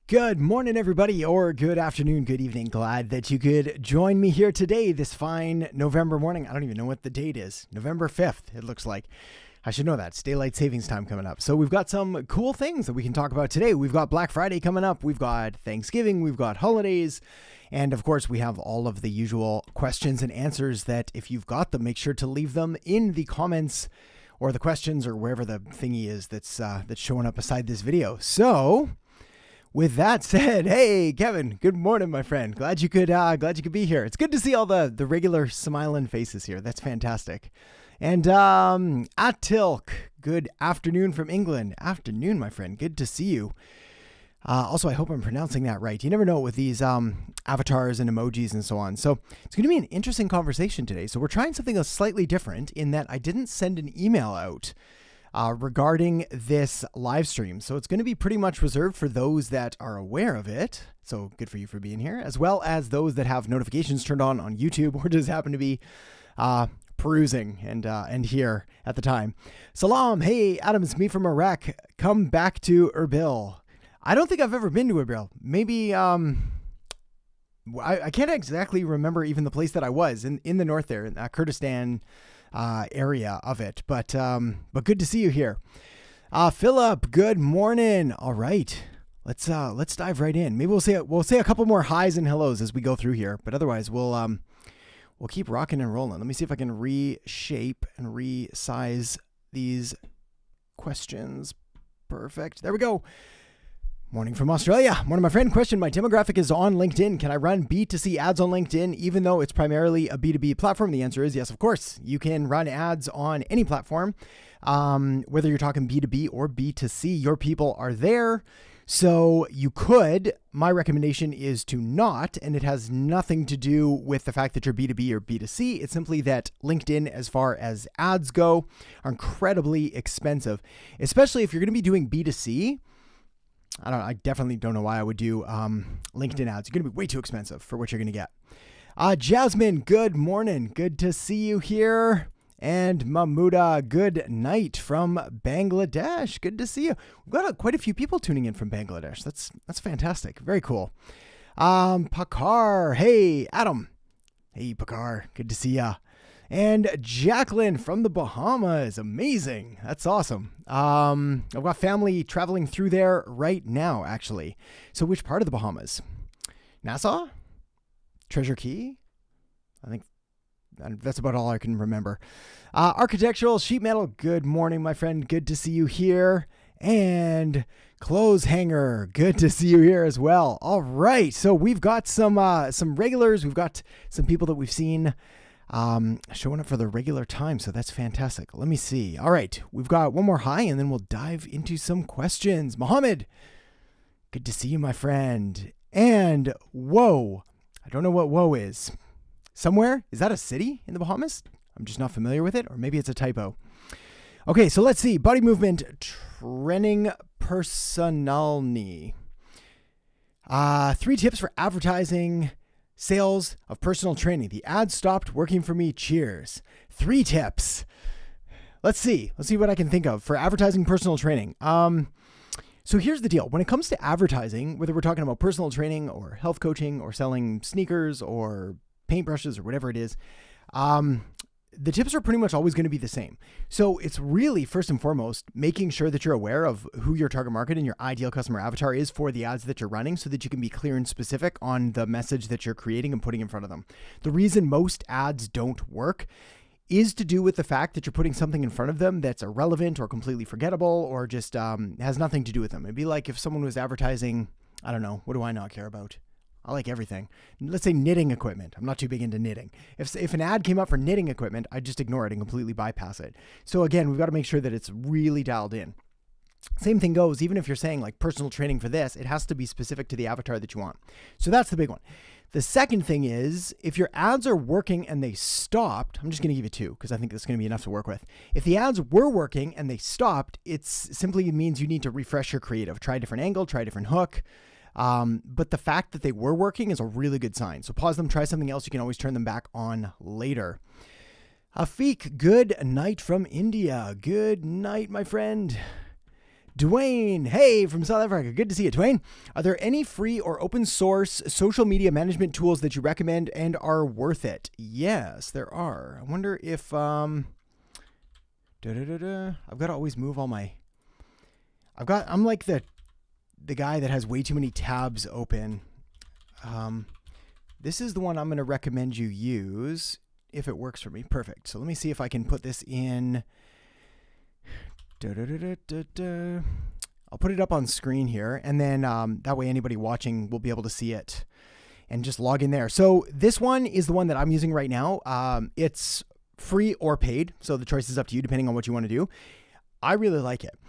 Good morning, everybody, or good afternoon, good evening. Glad that you could join me here today, this fine November morning. I don't even know what the date is. November 5th, it looks like. I should know that. It's daylight savings time coming up. So we've got some cool things that we can talk about today. We've got Black Friday coming up. We've got Thanksgiving. We've got holidays. And of course, we have all of the usual questions and answers that if you've got them, make sure to leave them in the comments or the questions or wherever the thingy is that's showing up beside this video. So with that said, hey, Kevin, good morning, my friend. Glad you could be here. It's good to see all the regular smiling faces here. That's fantastic. And Atilk, good afternoon from England. Afternoon, my friend. Good to see you. Also, I hope I'm pronouncing that right. You never know with these avatars and emojis and so on. So it's going to be an interesting conversation today. So we're trying something else slightly different in that I didn't send an email out regarding this live stream. So it's going to be pretty much reserved for those that are aware of it. So good for you for being here, as well as those that have notifications turned on YouTube or just happen to be perusing and here at the time. Salam. Hey, Adam, it's me from Iraq. Come back to Erbil. I don't think I've ever been to Erbil. Maybe, I can't exactly remember even the place that I was in the north there, in Kurdistan area of it, but good to see you here. Philip, good morning. All right, let's dive right in. Maybe we'll say a couple more highs and hellos as we go through here, but otherwise we'll keep rocking and rolling. Let me see if I can reshape and resize these questions. Perfect. There we go. Morning from Australia. Morning, my friend. Question: my demographic is on LinkedIn. Can I run B2C ads on LinkedIn even though it's primarily a B2B platform? The answer is yes, of course. You can run ads on any platform, whether you're talking B2B or B2C. Your people are there. So you could. My recommendation is to not, and it has nothing to do with the fact that you're B2B or B2C. It's simply that LinkedIn, as far as ads go, are incredibly expensive, especially if you're going to be doing B2C. I definitely don't know why I would do LinkedIn ads. You're going to be way too expensive for what you're going to get. Jasmine, good morning. Good to see you here. And Mahmuda, good night from Bangladesh. Good to see you. We've got quite a few people tuning in from Bangladesh. That's fantastic. Very cool. Pakar, hey, Adam. Hey, Pakar, good to see ya. And Jacqueline from the Bahamas. Amazing. That's awesome. I've got family traveling through there right now, actually. So which part of the Bahamas? Nassau? Treasure Key? I think that's about all I can remember. Architectural Sheet Metal. Good morning, my friend. Good to see you here. And Clothes Hanger. Good to see you here as well. All right. So we've got some regulars. We've got some people that we've seen showing up for the regular time. So that's fantastic. Let me see. All right. We've got one more high and then we'll dive into some questions. Mohammed, good to see you, my friend. And whoa, I don't know what whoa is. Somewhere? Is that a city in the Bahamas? I'm just not familiar with it, or maybe it's a typo. Okay. So let's see. Body movement training personalni. 3 tips for advertising sales of personal training. The ad stopped working for me. Cheers. 3 tips. Let's see what I can think of for advertising personal training. So here's the deal. When it comes to advertising, whether we're talking about personal training or health coaching or selling sneakers or paintbrushes or whatever it is, the tips are pretty much always going to be the same. So it's really, first and foremost, making sure that you're aware of who your target market and your ideal customer avatar is for the ads that you're running so that you can be clear and specific on the message that you're creating and putting in front of them. The reason most ads don't work is to do with the fact that you're putting something in front of them that's irrelevant or completely forgettable or just has nothing to do with them. It'd be like if someone was advertising, I don't know, what do I not care about? I like everything. Let's say knitting equipment. I'm not too big into knitting. If an ad came up for knitting equipment, I'd just ignore it and completely bypass it. So again, we've got to make sure that it's really dialed in. Same thing goes, even if you're saying like personal training for this, it has to be specific to the avatar that you want. So that's the big one. The second thing is, if your ads are working and they stopped, I'm just going to give you 2 because I think that's going to be enough to work with. If the ads were working and they stopped, it simply means you need to refresh your creative. Try a different angle, try a different hook. But the fact that they were working is a really good sign. So pause them, try something else. You can always turn them back on later. Afiq, good night from India. Good night, my friend. Dwayne, hey, from South Africa. Good to see you, Dwayne. Are there any free or open source social media management tools that you recommend and are worth it? Yes, there are. I wonder if I've got to always move all my. I'm like the guy that has way too many tabs open. This is the one I'm going to recommend you use if it works for me. Perfect. So let me see if I can put this in. I'll put it up on screen here, and then that way anybody watching will be able to see it and just log in there. So this one is the one that I'm using right now. It's free or paid, so the choice is up to you depending on what you want to do. I really like it.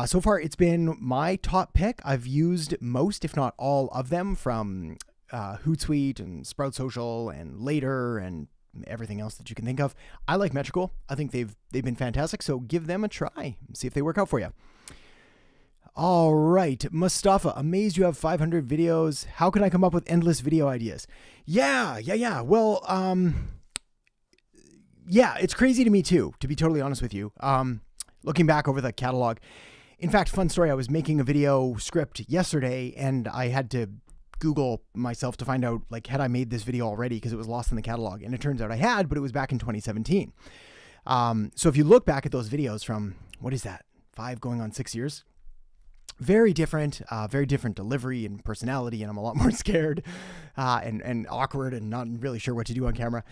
So far, it's been my top pick. I've used most, if not all of them, from Hootsuite and Sprout Social and Later and everything else that you can think of. I like Metricool. I think they've been fantastic. So give them a try and see if they work out for you. All right, Mustafa, amazed you have 500 videos. How can I come up with endless video ideas? Yeah. Well, yeah, it's crazy to me too, to be totally honest with you. Looking back over the catalog. In fact, fun story, I was making a video script yesterday and I had to Google myself to find out, like, had I made this video already because it was lost in the catalog. And it turns out I had, but it was back in 2017. So if you look back at those videos from, what is that, 5 going on 6 years? Very different delivery and personality. And I'm a lot more scared and awkward and not really sure what to do on camera.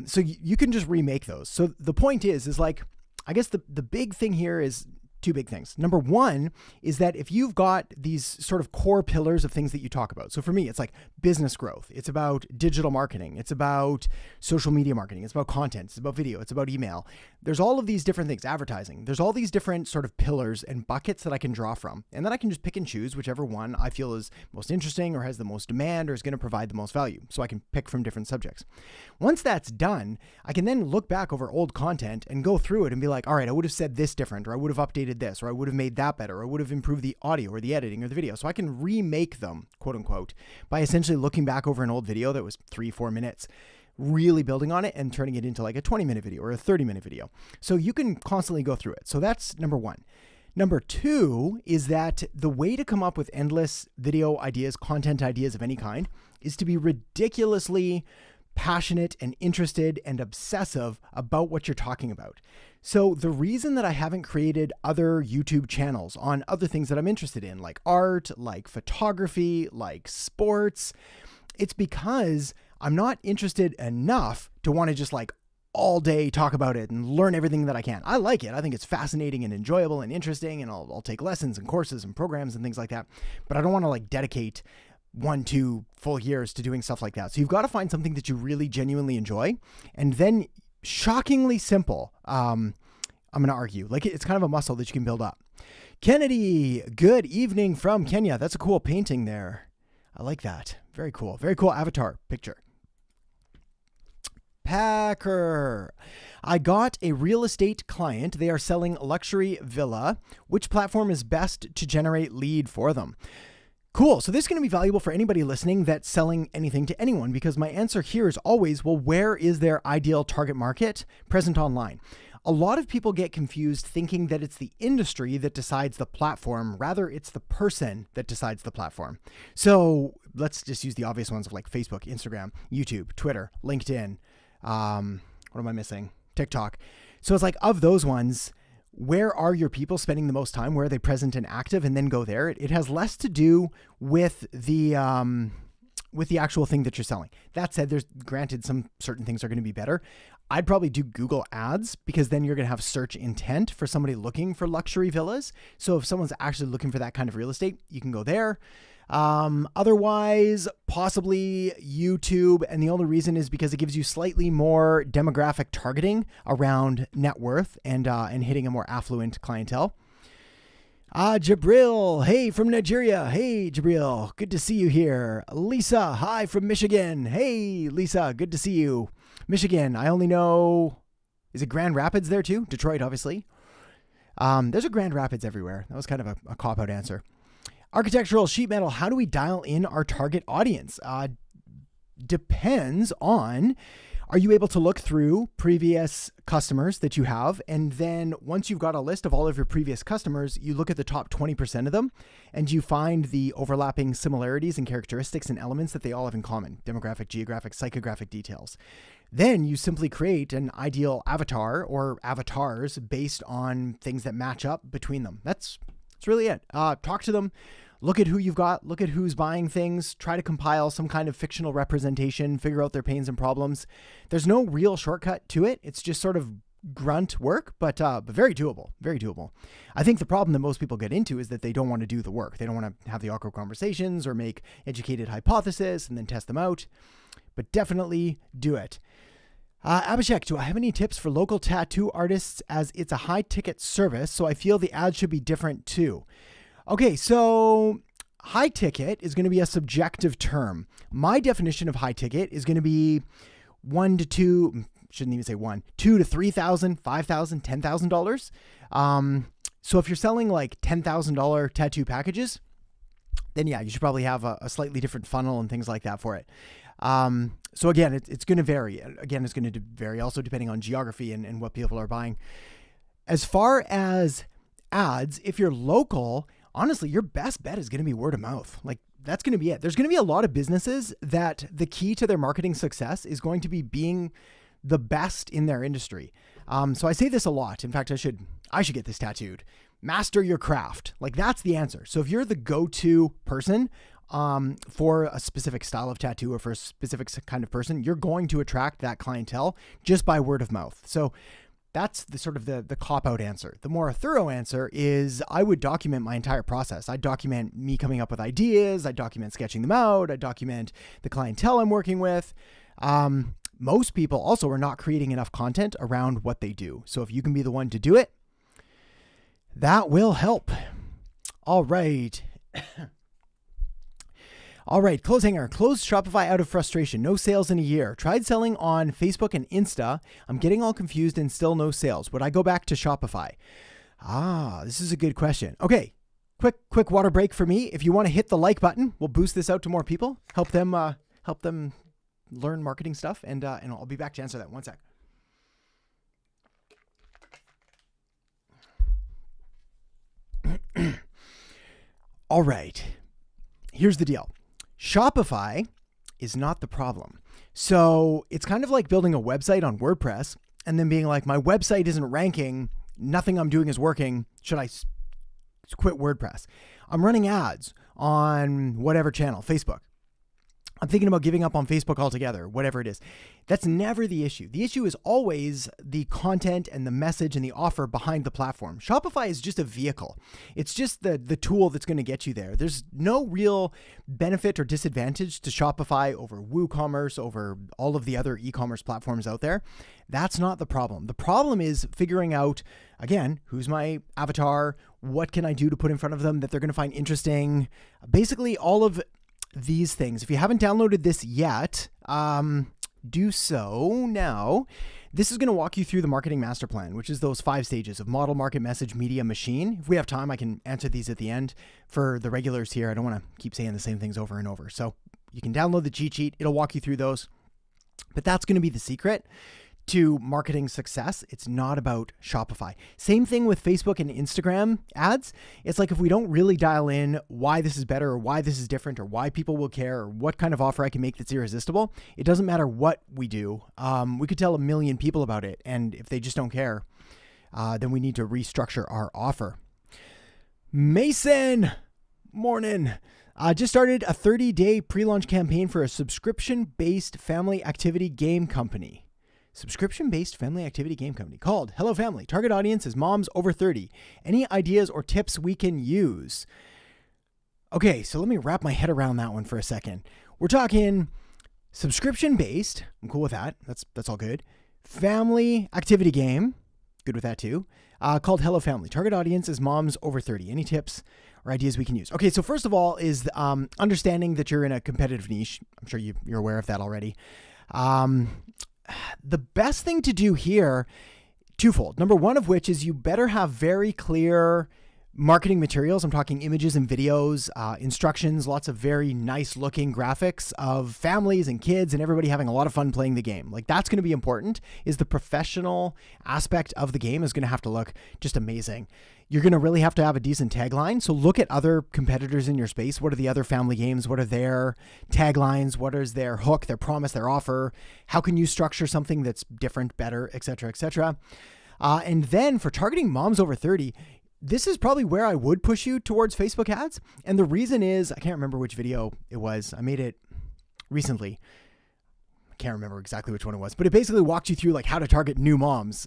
So you can just remake those. So the point is like, I guess the big thing here is two big things. Number one is that if you've got these sort of core pillars of things that you talk about. So for me, it's like business growth. It's about digital marketing. It's about social media marketing. It's about content. It's about video. It's about email. There's all of these different things, advertising. There's all these different sort of pillars and buckets that I can draw from. And then I can just pick and choose whichever one I feel is most interesting or has the most demand or is going to provide the most value. So I can pick from different subjects. Once that's done, I can then look back over old content and go through it and be like, all right, I would have said this different, or I would have updated this, or I would have made that better, or I would have improved the audio or the editing or the video. So I can remake them, quote unquote, by essentially looking back over an old video that was 3-4 minutes, really building on it and turning it into like a 20-minute video or a 30-minute video. So you can constantly go through it. So that's number one. Number two is that the way to come up with endless video ideas, content ideas of any kind, is to be ridiculously passionate and interested and obsessive about what you're talking about. So the reason that I haven't created other YouTube channels on other things that I'm interested in, like art, like photography, like sports, it's because I'm not interested enough to want to just like all day talk about it and learn everything that I can. I like it. I think it's fascinating and enjoyable and interesting, and I'll take lessons and courses and programs and things like that. But I don't want to like dedicate 1-2 full years to doing stuff like that. So you've got to find something that you really genuinely enjoy, and then shockingly simple. I'm going to argue like it's kind of a muscle that you can build up. Kennedy, good evening from Kenya. That's a cool painting there. I like that. Very cool. Very cool avatar picture. Packer, I got a real estate client. They are selling luxury villa. Which platform is best to generate lead for them? Cool. So this is going to be valuable for anybody listening that's selling anything to anyone, because my answer here is always, well, where is their ideal target market present online? A lot of people get confused thinking that it's the industry that decides the platform. Rather, it's the person that decides the platform. So let's just use the obvious ones of like Facebook, Instagram, YouTube, Twitter, LinkedIn. What am I missing? TikTok. So it's like, of those ones, where are your people spending the most time? Where are they present and active? And then go there. It has less to do with the actual thing that you're selling. That said, there's granted some certain things are going to be better. I'd probably do Google Ads, because then you're going to have search intent for somebody looking for luxury villas. So if someone's actually looking for that kind of real estate, you can go there. Otherwise, possibly YouTube. And the only reason is because it gives you slightly more demographic targeting around net worth and hitting a more affluent clientele. Jabril, hey, from Nigeria. Hey, Jabril, good to see you here. Lisa, hi, from Michigan. Hey, Lisa, good to see you. Michigan, I only know, is it Grand Rapids there too? Detroit, obviously. There's a Grand Rapids everywhere. That was kind of a cop-out answer. Architectural sheet metal, how do we dial in our target audience? Depends on, Are you able to look through previous customers that you have? And then once you've got a list of all of your previous customers, you look at the top 20% of them and you find the overlapping similarities and characteristics and elements that they all have in common: demographic, geographic, psychographic details. Then you simply create an ideal avatar or avatars based on things that match up between them. That's really it. Talk to them. Look at who you've got, look at who's buying things, try to compile some kind of fictional representation, figure out their pains and problems. There's no real shortcut to it. It's just sort of grunt work, but very doable, very doable. I think the problem that most people get into is that they don't want to do the work. They don't want to have the awkward conversations or make educated hypotheses and then test them out, but definitely do it. Abhishek, do I have any tips for local tattoo artists, as it's a high ticket service, so I feel the ads should be different too? Okay, so high ticket is going to be a subjective term. My definition of high ticket is going to be $2 to $3,000, $5,000, $10,000. So if you're selling like $10,000 tattoo packages, then yeah, you should probably have a slightly different funnel and things like that for it. So again, it's going to vary. Again, it's going to vary also depending on geography and what people are buying. As far as ads, if you're local, honestly, your best bet is going to be word of mouth. Like, that's going to be it. There's going to be a lot of businesses that the key to their marketing success is going to be being the best in their industry. So I say this a lot. In fact, I should get this tattooed. Master your craft. Like, that's the answer. So if you're the go-to person for a specific style of tattoo or for a specific kind of person, you're going to attract that clientele just by word of mouth. So that's the sort of the cop-out answer. The more thorough answer is I would document my entire process. I'd document me coming up with ideas. I'd document sketching them out. I'd document the clientele I'm working with. Most people also are not creating enough content around what they do. So if you can be the one to do it, that will help. All right. All right, clothes hanger. Closed Shopify out of frustration. No sales in a year. Tried selling on Facebook and Insta. I'm getting all confused and still no sales. Would I go back to Shopify? This is a good question. Okay, quick water break for me. If you want to hit the like button, we'll boost this out to more people. Help them learn marketing stuff, and I'll be back to answer that. One sec. All right, here's the deal. Shopify is not the problem. So it's kind of like building a website on WordPress and then being like, my website isn't ranking, nothing I'm doing is working, should I quit WordPress? I'm running ads on whatever channel, Facebook. I'm thinking about giving up on Facebook altogether, whatever it is. That's never the issue. The issue is always the content and the message and the offer behind the platform. Shopify is just a vehicle. It's just the tool that's going to get you there. There's no real benefit or disadvantage to Shopify over WooCommerce, over all of the other e-commerce platforms out there. That's not the problem. The problem is figuring out, again, who's my avatar? What can I do to put in front of them that they're going to find interesting? Basically, all of these things. If you haven't downloaded this yet, do so now. This is going to walk you through the marketing master plan, which is those 5 stages of model, market, message, media, machine. If we have time, I can answer these at the end. For the regulars here, I don't want to keep saying the same things over and over. So you can download the cheat sheet. It'll walk you through those. But that's going to be the secret to marketing success. It's not about Shopify. Same thing with Facebook and Instagram ads. It's like if we don't really dial in why this is better or why this is different or why people will care or what kind of offer I can make that's irresistible, it doesn't matter what we do. We could tell a million people about it, and if they just don't care, then we need to restructure our offer. Mason, morning. Just started a 30-day pre-launch campaign for a subscription-based family activity game company. Subscription-based family activity game company called Hello Family. Target audience is moms over 30. Any ideas or tips we can use? Okay, so let me wrap my head around that one for a second. We're talking subscription-based. I'm cool with that. That's all good. Family activity game. Good with that too. Called Hello Family. Target audience is moms over 30. Any tips or ideas we can use? Okay, so first of all is understanding that you're in a competitive niche. I'm sure you're aware of that already. The best thing to do here, twofold. Number one of which is you better have very clear marketing materials. I'm talking images and videos, instructions, lots of very nice looking graphics of families and kids and everybody having a lot of fun playing the game. Like that's going to be important. Is the professional aspect of the game is going to have to look just amazing. You're going to really have to have a decent tagline. So look at other competitors in your space. What are the other family games? What are their taglines? What is their hook, their promise, their offer? How can you structure something that's different, better, et cetera, et cetera? And then for targeting moms over 30, this is probably where I would push you towards Facebook ads. And the reason is, I can't remember which video it was. I made it recently. I can't remember exactly which one it was, but it basically walked you through like how to target new moms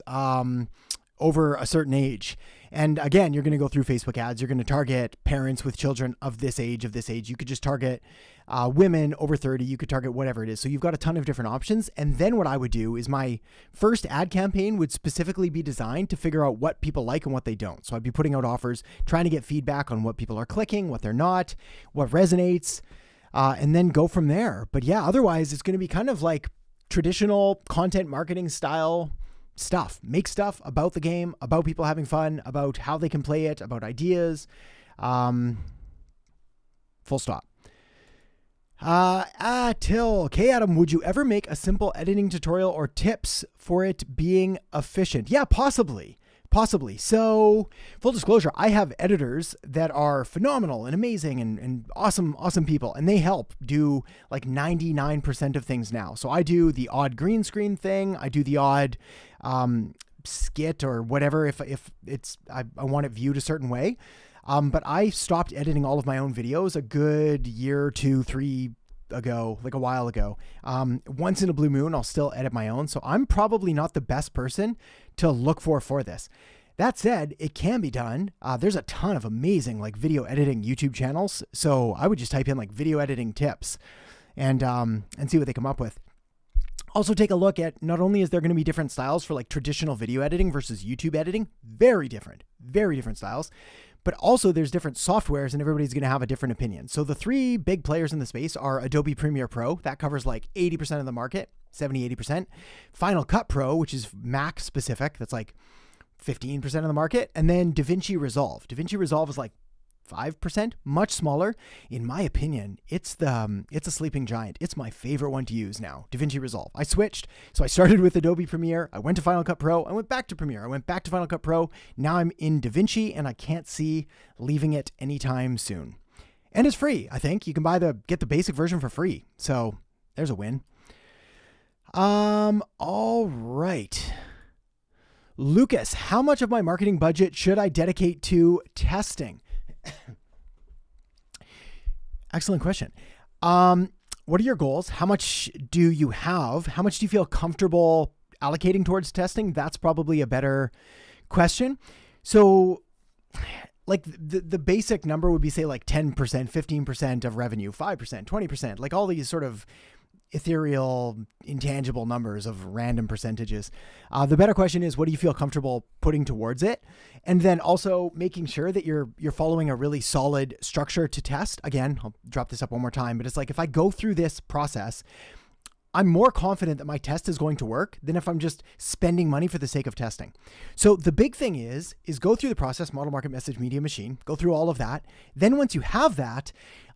over a certain age. And again, you're going to go through Facebook ads. You're going to target parents with children of this age, You could just target women over 30. You could target whatever it is. So you've got a ton of different options. And then what I would do is my first ad campaign would specifically be designed to figure out what people like and what they don't. So I'd be putting out offers, trying to get feedback on what people are clicking, what they're not, what resonates, and then go from there. But yeah, otherwise it's going to be kind of like traditional content marketing style stuff. Make stuff about the game, about people having fun, about how they can play it, about ideas. Full stop. Okay, Adam, would you ever make a simple editing tutorial or tips for it being efficient? Yeah, possibly. So full disclosure, I have editors that are phenomenal and amazing and awesome people. And they help do like 99% of things now. So I do the odd green screen thing. I do the odd, skit or whatever. If it's, I want it viewed a certain way. But I stopped editing all of my own videos a good year, 2, 3 ago, like a while ago. Once in a blue moon, I'll still edit my own. So I'm probably not the best person to look for this. That said, it can be done. There's a ton of amazing like video editing YouTube channels. So I would just type in like video editing tips and see what they come up with. Also take a look at, not only is there going to be different styles for like traditional video editing versus YouTube editing, very different styles, but also there's different softwares and everybody's going to have a different opinion. So the 3 big players in the space are Adobe Premiere Pro. That covers like 80% of the market, 70-80%. Final Cut Pro, which is Mac specific. That's like 15% of the market. And then DaVinci Resolve. DaVinci Resolve is like 5%, much smaller. In my opinion, it's a sleeping giant. It's my favorite one to use now, DaVinci Resolve. I switched. So I started with Adobe Premiere. I went to Final Cut Pro. I went back to Premiere. I went back to Final Cut Pro. Now I'm in DaVinci and I can't see leaving it anytime soon. And it's free, I think. You can get the basic version for free. So there's a win. All right. Lucas, how much of my marketing budget should I dedicate to testing? Excellent question. What are your goals? How much do you have? How much do you feel comfortable allocating towards testing? That's probably a better question. So like the basic number would be say like 10%, 15% of revenue, 5%, 20%, like all these sort of ethereal, intangible numbers of random percentages. The better question is, what do you feel comfortable putting towards it? And then also making sure that you're following a really solid structure to test. Again, I'll drop this up one more time, but it's like, if I go through this process, I'm more confident that my test is going to work than if I'm just spending money for the sake of testing. So the big thing is go through the process, model, market, message, media, machine, go through all of that. Then once you have that,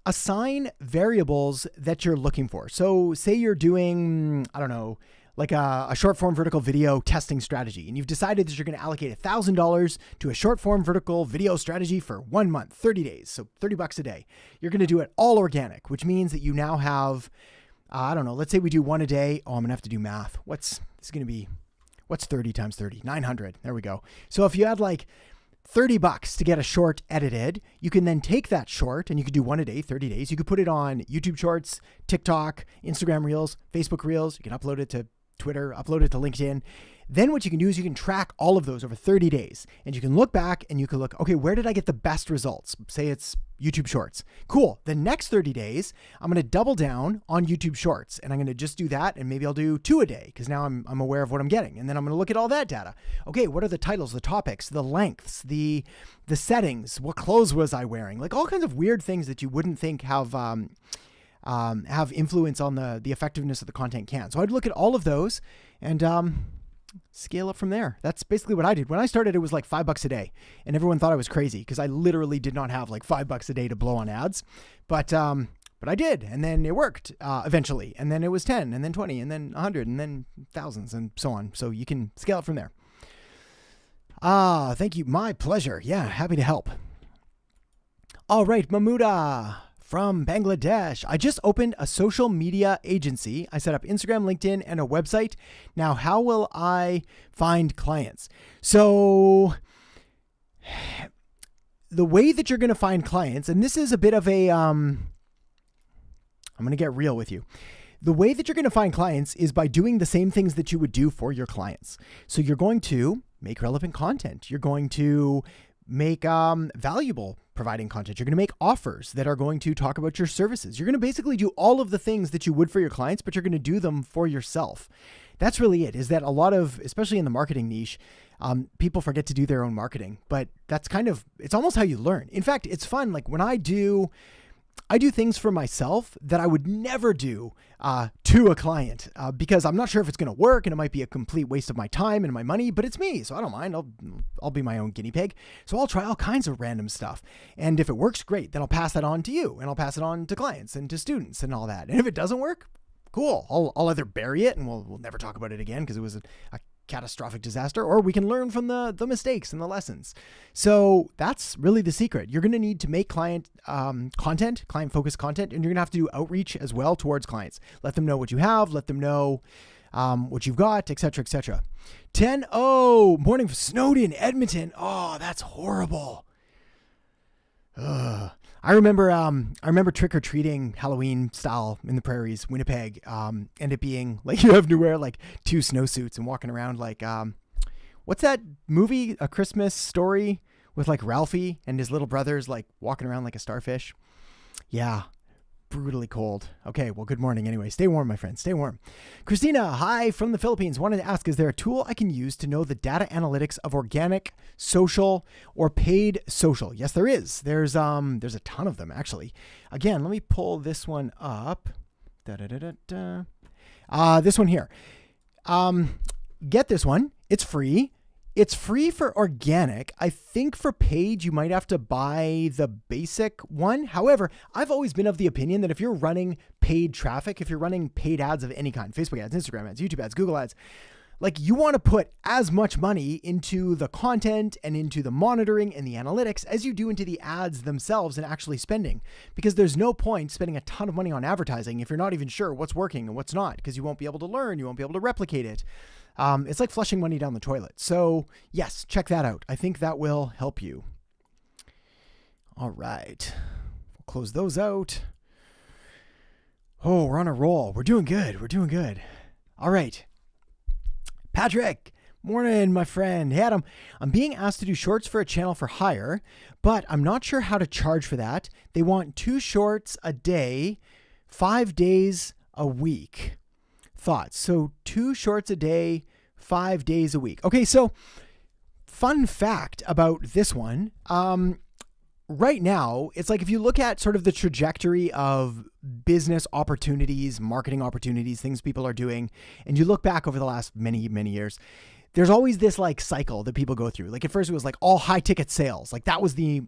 assign variables that you're looking for. So say you're doing, I don't know, like a short form vertical video testing strategy, and you've decided that you're going to allocate $1,000 to a short form vertical video strategy for 1 month, 30 days. So $30 a day. You're going to do it all organic, which means that you now have, I don't know, let's say we do 1 a day. Oh, I'm going to have to do math. What's 30 times 30? 900. There we go. So if you had like $30 to get a short edited, you can then take that short and you could do 1 a day, 30 days. You could put it on YouTube Shorts, TikTok, Instagram Reels, Facebook Reels. You can upload it to Twitter, upload it to LinkedIn. Then what you can do is you can track all of those over 30 days and you can look back and you can look, okay, where did I get the best results? Say it's YouTube Shorts. Cool. The next 30 days, I'm going to double down on YouTube Shorts and I'm going to just do that. And maybe I'll do 2 a day because now I'm aware of what I'm getting. And then I'm going to look at all that data. Okay, what are the titles, the topics, the lengths, the settings, what clothes was I wearing? Like all kinds of weird things that you wouldn't think have influence on the effectiveness of the content can. So I'd look at all of those and scale up from there. That's basically what I did. When I started, it was like $5 a day, and everyone thought I was crazy because I literally did not have like $5 a day to blow on ads. But I did, and then it worked eventually, and then it was 10, and then 20, and then 100, and then thousands, and so on. So you can scale up from there. Thank you. My pleasure. Yeah, happy to help. All right, Mahmuda from Bangladesh. I just opened a social media agency. I set up Instagram, LinkedIn, and a website. Now, how will I find clients? So the way that you're going to find clients, and this is a bit of a, I'm going to get real with you. The way that you're going to find clients is by doing the same things that you would do for your clients. So you're going to make relevant content. You're going to make valuable providing content. You're going to make offers that are going to talk about your services. You're going to basically do all of the things that you would for your clients, but you're going to do them for yourself. That's really it, is that a lot of, especially in the marketing niche, people forget to do their own marketing, but that's it's almost how you learn. In fact, it's fun. Like when I do things for myself that I would never do to a client because I'm not sure if it's going to work, and it might be a complete waste of my time and my money, but it's me, so I don't mind. I'll be my own guinea pig. So I'll try all kinds of random stuff. And if it works, great. Then I'll pass that on to you, and I'll pass it on to clients and to students and all that. And if it doesn't work, cool. I'll either bury it and we'll never talk about it again because it was a catastrophic disaster, or we can learn from the mistakes and the lessons. So that's really the secret. You're going to need to make client focused content, and you're going to have to do outreach as well towards clients. Let them know what you have, let them know what you've got, etc., etc. 10-0, morning from Snowden, Edmonton. Oh, that's horrible. I remember trick-or-treating Halloween style in the prairies, Winnipeg, and it being like you have to wear like 2 snowsuits and walking around like, what's that movie, A Christmas Story, with like Ralphie and his little brothers like walking around like a starfish? Yeah, brutally cold. Okay, well, good morning anyway. Stay warm, my friend. Stay warm. Christina, hi from the Philippines. Wanted to ask, is there a tool I can use to know the data analytics of organic, social, or paid social? Yes, there is. There's a ton of them, actually. Again, let me pull this one up. This one here. Get this one. It's free. It's free for organic. I think for paid, you might have to buy the basic one. However, I've always been of the opinion that if you're running paid traffic, if you're running paid ads of any kind, Facebook ads, Instagram ads, YouTube ads, Google ads, like you want to put as much money into the content and into the monitoring and the analytics as you do into the ads themselves and actually spending, because there's no point spending a ton of money on advertising if you're not even sure what's working and what's not, because you won't be able to learn, you won't be able to replicate it. It's like flushing money down the toilet. So yes, check that out. I think that will help you. All right. We'll close those out. Oh, we're on a roll. We're doing good. We're doing good. All right. Patrick, morning, my friend. Hey, Adam, I'm being asked to do shorts for a channel for hire, but I'm not sure how to charge for that. They want 2 shorts a day, 5 days a week. Thoughts? So 2 shorts a day, 5 days a week. Okay, so fun fact about this one. Right now, it's like if you look at sort of the trajectory of business opportunities, marketing opportunities, things people are doing, and you look back over the last many, many years, there's always this like cycle that people go through. Like at first it was like all high ticket sales. Like that was the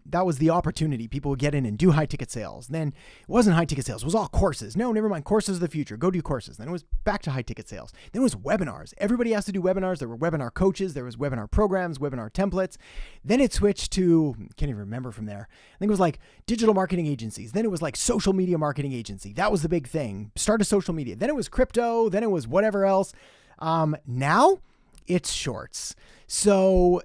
opportunity. People would get in and do high ticket sales. And then it wasn't high ticket sales. It was all courses. No, never mind. Courses of the future. Go do courses. Then it was back to high ticket sales. Then it was webinars. Everybody has to do webinars. There were webinar coaches. There was webinar programs, webinar templates. Then it switched to, can't even remember from there. I think it was like digital marketing agencies. Then it was like social media marketing agency. That was the big thing. Start a social media. Then it was crypto. Then it was whatever else. Now it's shorts. So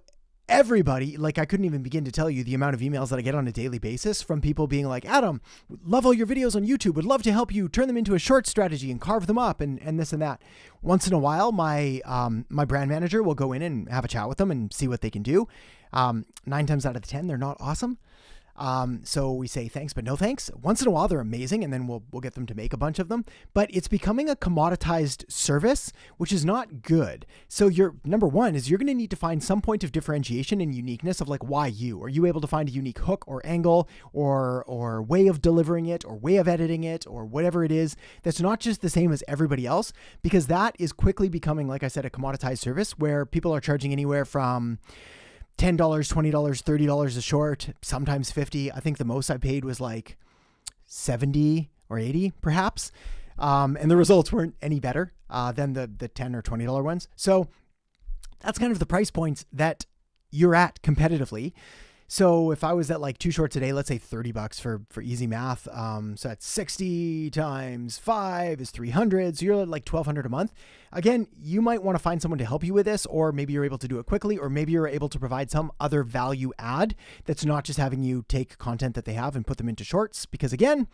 everybody, like I couldn't even begin to tell you the amount of emails that I get on a daily basis from people being like, Adam, love all your videos on YouTube, would love to help you turn them into a short strategy and carve them up and this and that. Once in a while, my brand manager will go in and have a chat with them and see what they can do. 9 times out of 10, they're not awesome. So we say thanks, but no thanks. Once in a while, they're amazing, and then we'll get them to make a bunch of them. But it's becoming a commoditized service, which is not good. So your number one is you're going to need to find some point of differentiation and uniqueness of like why you. Are you able to find a unique hook or angle or way of delivering it or way of editing it or whatever it is that's not just the same as everybody else? Because that is quickly becoming, like I said, a commoditized service where people are charging anywhere from $10, $20, $30 a short, sometimes 50. I think the most I paid was like 70 or 80 perhaps. And the results weren't any better than the $10 or $20 ones. So that's kind of the price points that you're at competitively. So if I was at like 2 shorts a day, let's say $30 for easy math. So that's 60 times 5 is 300. So you're at like $1,200 a month. Again, you might want to find someone to help you with this, or maybe you're able to do it quickly, or maybe you're able to provide some other value add that's not just having you take content that they have and put them into shorts, because again,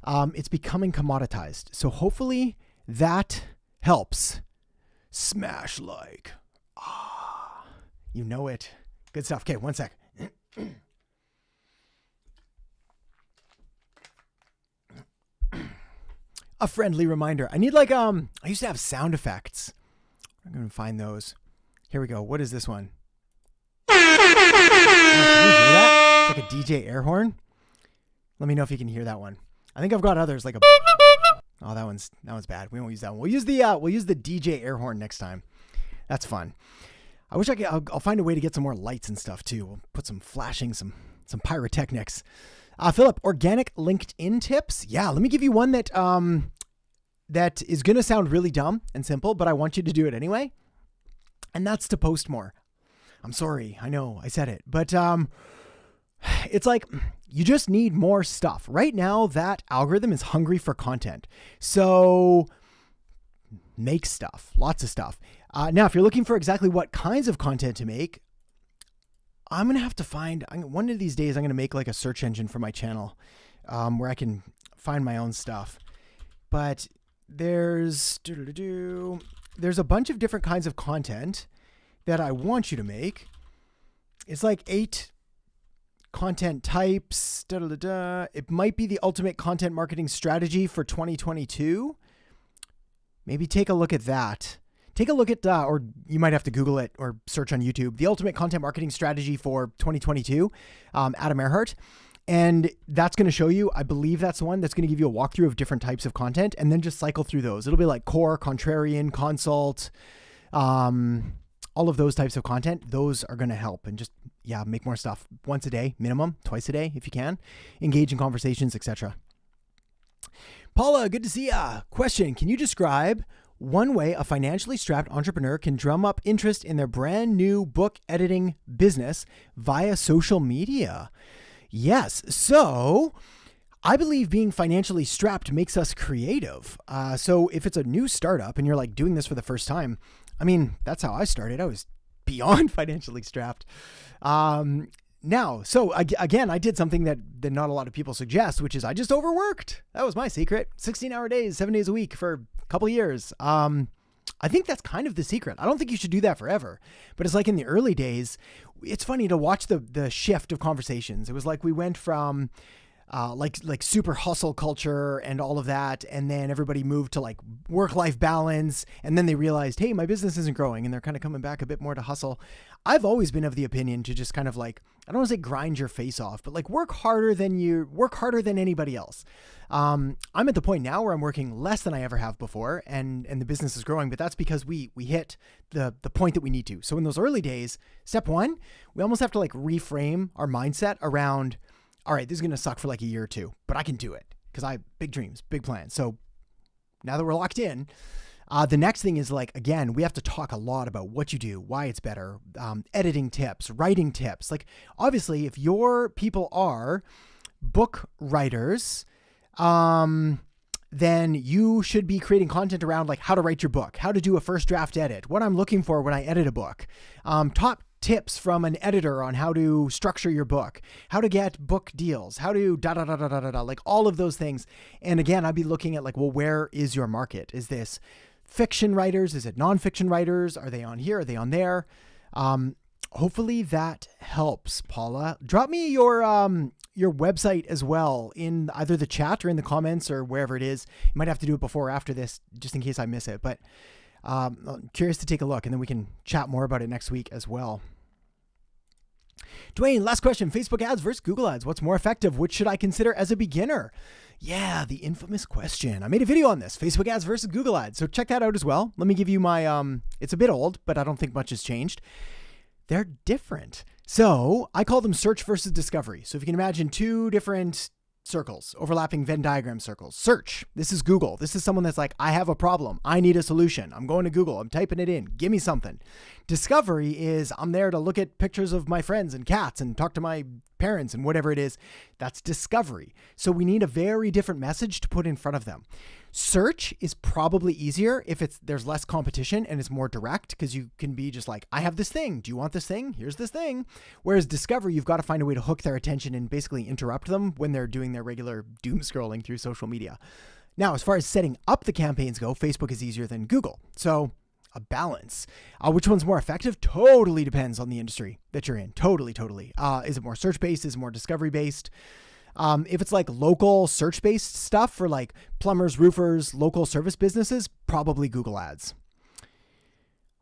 it's becoming commoditized. So hopefully that helps. Smash like. You know it. Good stuff. Okay, one sec. A friendly reminder. I need like, I used to have sound effects. I'm going to find those. Here we go. What is this one? Can you hear that? It's like a DJ air horn. Let me know if you can hear that one. I think I've got others like a, oh, that one's bad. We won't use that one. We'll use the DJ air horn next time. That's fun. I wish I could, I'll find a way to get some more lights and stuff too. We'll put some flashing, some pyrotechnics. Philip, organic LinkedIn tips. Yeah, let me give you one that that is going to sound really dumb and simple, but I want you to do it anyway. And that's to post more. I'm sorry. I know I said it, but it's like you just need more stuff. Right now, that algorithm is hungry for content. So make stuff, lots of stuff. Now, if you're looking for exactly what kinds of content to make, I'm going to have to find, one of these days, I'm going to make like a search engine for my channel where I can find my own stuff. But there's a bunch of different kinds of content that I want you to make. It's like 8 content types. It might be the ultimate content marketing strategy for 2022. Maybe take a look at that. Take a look at, or you might have to Google it or search on YouTube, the ultimate content marketing strategy for 2022, Adam Earhart. And that's going to show you, I believe that's the one that's going to give you a walkthrough of different types of content and then just cycle through those. It'll be like core, contrarian, consult, all of those types of content. Those are going to help and just, make more stuff once a day, minimum, twice a day if you can. Engage in conversations, etc. Paula, good to see ya. Question, can you describe one way a financially strapped entrepreneur can drum up interest in their brand new book editing business via social media? Yes. So I believe being financially strapped makes us creative. So if it's a new startup and you're like doing this for the first time, I mean, that's how I started. I was beyond financially strapped. Now, so again, I did something that not a lot of people suggest, which is I just overworked. That was my secret. 16-hour days, 7 days a week for a couple of years. I think that's kind of the secret. I don't think you should do that forever, but it's like in the early days, it's funny to watch the shift of conversations. It was like we went from like super hustle culture and all of that. And then everybody moved to like work-life balance. And then they realized, hey, my business isn't growing. And they're kind of coming back a bit more to hustle. I've always been of the opinion to just kind of like, I don't want to say grind your face off, but like work harder than anybody else. I'm at the point now where I'm working less than I ever have before and the business is growing, but that's because we hit the point that we need to. So in those early days, step one, we almost have to like reframe our mindset around, all right, this is going to suck for like a year or two, but I can do it because I have big dreams, big plans. So now that we're locked in, the next thing is like, again, we have to talk a lot about what you do, why it's better, editing tips, writing tips. Like obviously if your people are book writers, then you should be creating content around like how to write your book, how to do a first draft edit, what I'm looking for when I edit a book, top tips from an editor on how to structure your book, how to get book deals, how to like all of those things. And again, I'd be looking at like, well, where is your market? Is this fiction writers? Is it nonfiction writers? Are they on here? Are they on there? Hopefully that helps, Paula. Drop me your website as well in either the chat or in the comments or wherever it is. You might have to do it before or after this, just in case I miss it. But I'm curious to take a look, and then we can chat more about it next week as well. Dwayne, last question. Facebook ads versus Google ads. What's more effective? Which should I consider as a beginner? Yeah, the infamous question. I made a video on this. Facebook ads versus Google ads. So check that out as well. Let me give you my, it's a bit old, but I don't think much has changed. They're different. So I call them search versus discovery. So if you can imagine two different circles, overlapping Venn diagram circles. Search, this is Google. This is someone that's like, I have a problem. I need a solution. I'm going to Google. I'm typing it in. Give me something. Discovery is I'm there to look at pictures of my friends and cats and talk to my parents and whatever it is. That's discovery. So we need a very different message to put in front of them. Search is probably easier if there's less competition and it's more direct, because you can be just like, I have this thing. Do you want this thing? Here's this thing. Whereas discovery, you've got to find a way to hook their attention and basically interrupt them when they're doing their regular doom scrolling through social media. Now, as far as setting up the campaigns go, Facebook is easier than Google. So a balance. Which one's more effective? Totally depends on the industry that you're in. Totally. Is it more search-based? Is it more discovery-based? If it's like local search-based stuff for like plumbers, roofers, local service businesses, probably Google ads.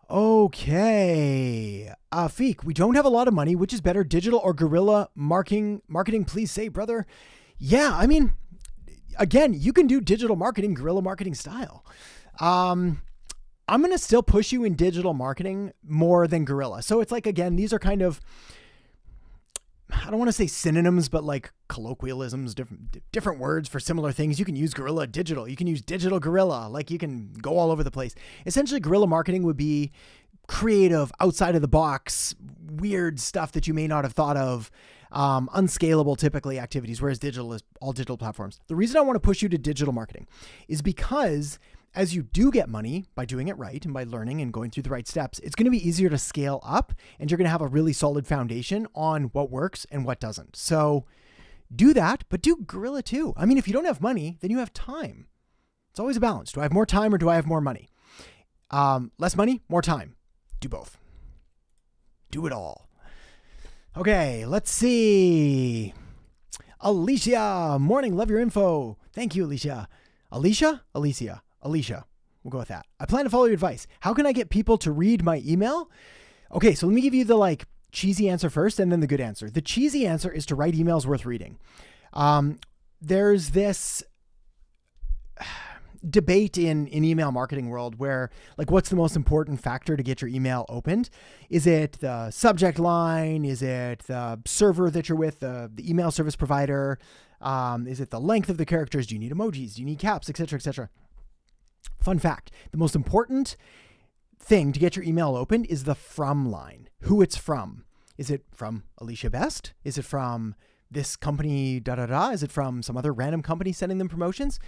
Okay. Feek, we don't have a lot of money. Which is better, digital or guerrilla marketing? Please say, brother. Yeah, I mean, again, you can do digital marketing, guerrilla marketing style. I'm going to still push you in digital marketing more than guerrilla. So it's like, again, these are kind of, I don't want to say synonyms, but like colloquialisms, different words for similar things. You can use guerrilla digital. You can use digital guerrilla. Like you can go all over the place. Essentially, guerrilla marketing would be creative, outside of the box, weird stuff that you may not have thought of, unscalable typically activities, whereas digital is all digital platforms. The reason I want to push you to digital marketing is because as you do get money by doing it right and by learning and going through the right steps, it's going to be easier to scale up, and you're going to have a really solid foundation on what works and what doesn't. So do that, but do guerrilla too. I mean, if you don't have money, then you have time. It's always a balance. Do I have more time or do I have more money? Less money, more time. Do both. Do it all. Okay, let's see. Alicia, morning. Love your info. Thank you, Alicia. Alicia? Alicia. We'll go with that. I plan to follow your advice. How can I get people to read my email? Okay, so let me give you the like cheesy answer first and then the good answer. The cheesy answer is to write emails worth reading. There's this debate in email marketing world where like, what's the most important factor to get your email opened? Is it the subject line? Is it the server that you're with, the email service provider? Is it the length of the characters? Do you need emojis? Do you need caps, et cetera, et cetera? Fun fact, the most important thing to get your email opened is the from line, who it's from. Is it from Alicia Best? Is it from this company, Is it from some other random company sending them promotions?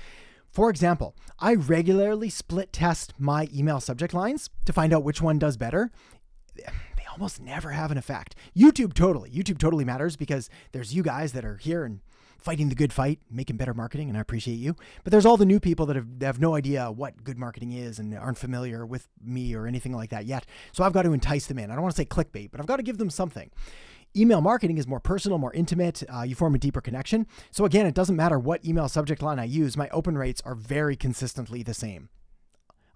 For example, I regularly split test my email subject lines to find out which one does better. They almost never have an effect. YouTube totally matters because there's you guys that are here and fighting the good fight, making better marketing, and I appreciate you. But there's all the new people that have no idea what good marketing is and aren't familiar with me or anything like that yet. So I've got to entice them in. I don't want to say clickbait, but I've got to give them something. Email marketing is more personal, more intimate. You form a deeper connection. So again, it doesn't matter what email subject line I use. My open rates are very consistently the same.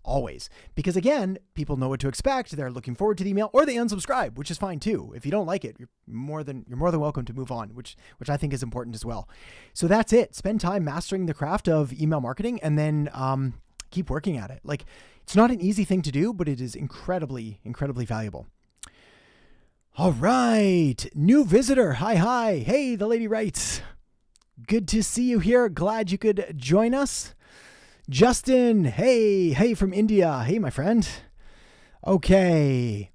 Always. Because again, people know what to expect. They're looking forward to the email, or they unsubscribe, which is fine too. If you don't like it, you're more than welcome to move on, which I think is important as well. So that's it. Spend time mastering the craft of email marketing and then keep working at it. Like, it's not an easy thing to do, but it is incredibly, incredibly valuable. All right. New visitor. Hi. Hey, the lady writes. Good to see you here. Glad you could join us. Justin, hey from India. Hey, my friend. Okay.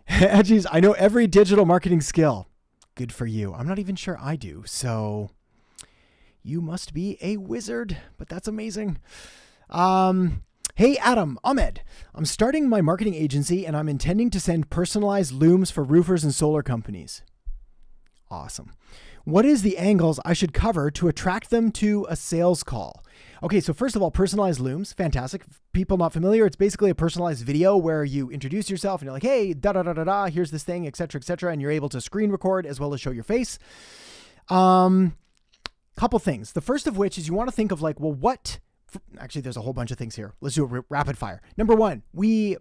Geez, I know every digital marketing skill. Good for you. I'm not even sure I do. So you must be a wizard, but that's amazing. Hey, Adam, Ahmed. I'm starting my marketing agency and I'm intending to send personalized looms for roofers and solar companies. Awesome. What is the angles I should cover to attract them to a sales call? Okay, so first of all, personalized looms, fantastic. People not familiar, it's basically a personalized video where you introduce yourself and you're like, hey, da-da-da-da-da, here's this thing, et cetera, and you're able to screen record as well as show your face. Couple things. The first of which is you want to think of like, well, actually, there's a whole bunch of things here. Let's do a rapid fire. Number one, we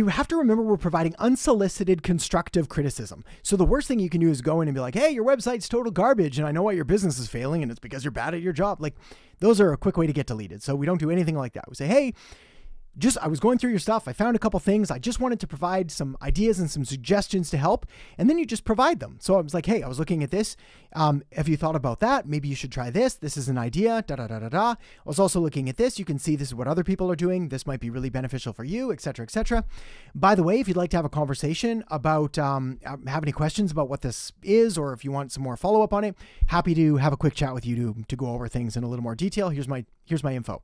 have to remember we're providing unsolicited constructive criticism. So the worst thing you can do is go in and be like, hey, your website's total garbage and I know why your business is failing and it's because you're bad at your job. Like those are a quick way to get deleted. So we don't do anything like that. We say, hey, I was going through your stuff. I found a couple things. I just wanted to provide some ideas and some suggestions to help. And then you just provide them. So I was like, hey, I was looking at this. Have you thought about that? Maybe you should try this. This is an idea, da-da-da-da-da. I was also looking at this. You can see this is what other people are doing. This might be really beneficial for you, et cetera, et cetera. By the way, if you'd like to have a conversation about, have any questions about what this is, or if you want some more follow-up on it, happy to have a quick chat with you to go over things in a little more detail. Here's my info.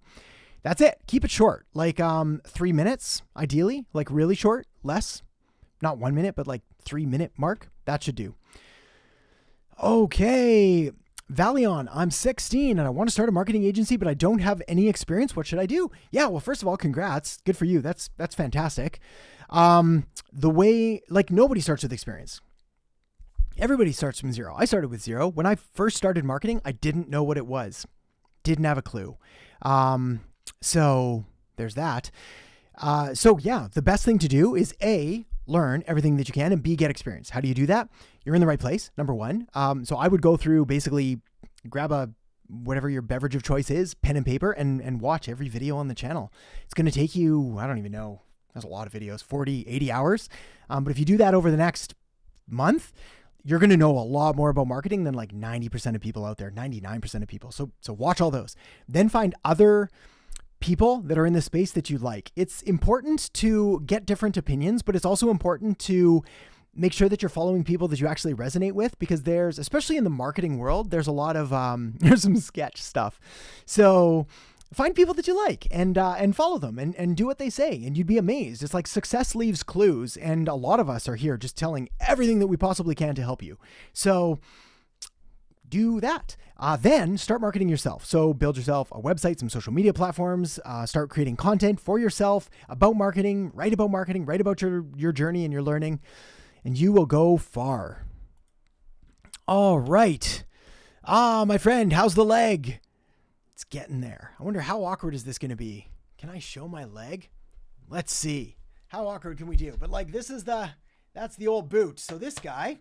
That's it. Keep it short, like 3 minutes, ideally, like really short, less, not 1 minute, but like 3 minute mark. That should do. Okay. Valion, I'm 16 and I want to start a marketing agency, but I don't have any experience. What should I do? Yeah, well, first of all, congrats. Good for you. That's fantastic. The way, like nobody starts with experience. Everybody starts from zero. I started with zero. When I first started marketing, I didn't know what it was. Didn't have a clue. So there's that. So yeah, the best thing to do is A, learn everything that you can, and B, get experience. How do you do that? You're in the right place, number one. So I would go through, basically grab whatever your beverage of choice is, pen and paper, and watch every video on the channel. It's going to take you, I don't even know, that's a lot of videos, 40, 80 hours. But if you do that over the next month, you're going to know a lot more about marketing than like 90% of people out there, 99% of people. So watch all those. Then find other people that are in the space that you like. It's important to get different opinions, but it's also important to make sure that you're following people that you actually resonate with, because especially in the marketing world, there's a lot of, there's some sketch stuff. So find people that you like and follow them and do what they say, and you'd be amazed. It's like success leaves clues, and a lot of us are here just telling everything that we possibly can to help you. So do that. Then start marketing yourself. So build yourself a website, some social media platforms, start creating content for yourself about marketing, write about your journey and your learning, and you will go far. All right. My friend, how's the leg? It's getting there. I wonder how awkward is this going to be? Can I show my leg? Let's see. How awkward can we do? But like, that's the old boot. So this guy,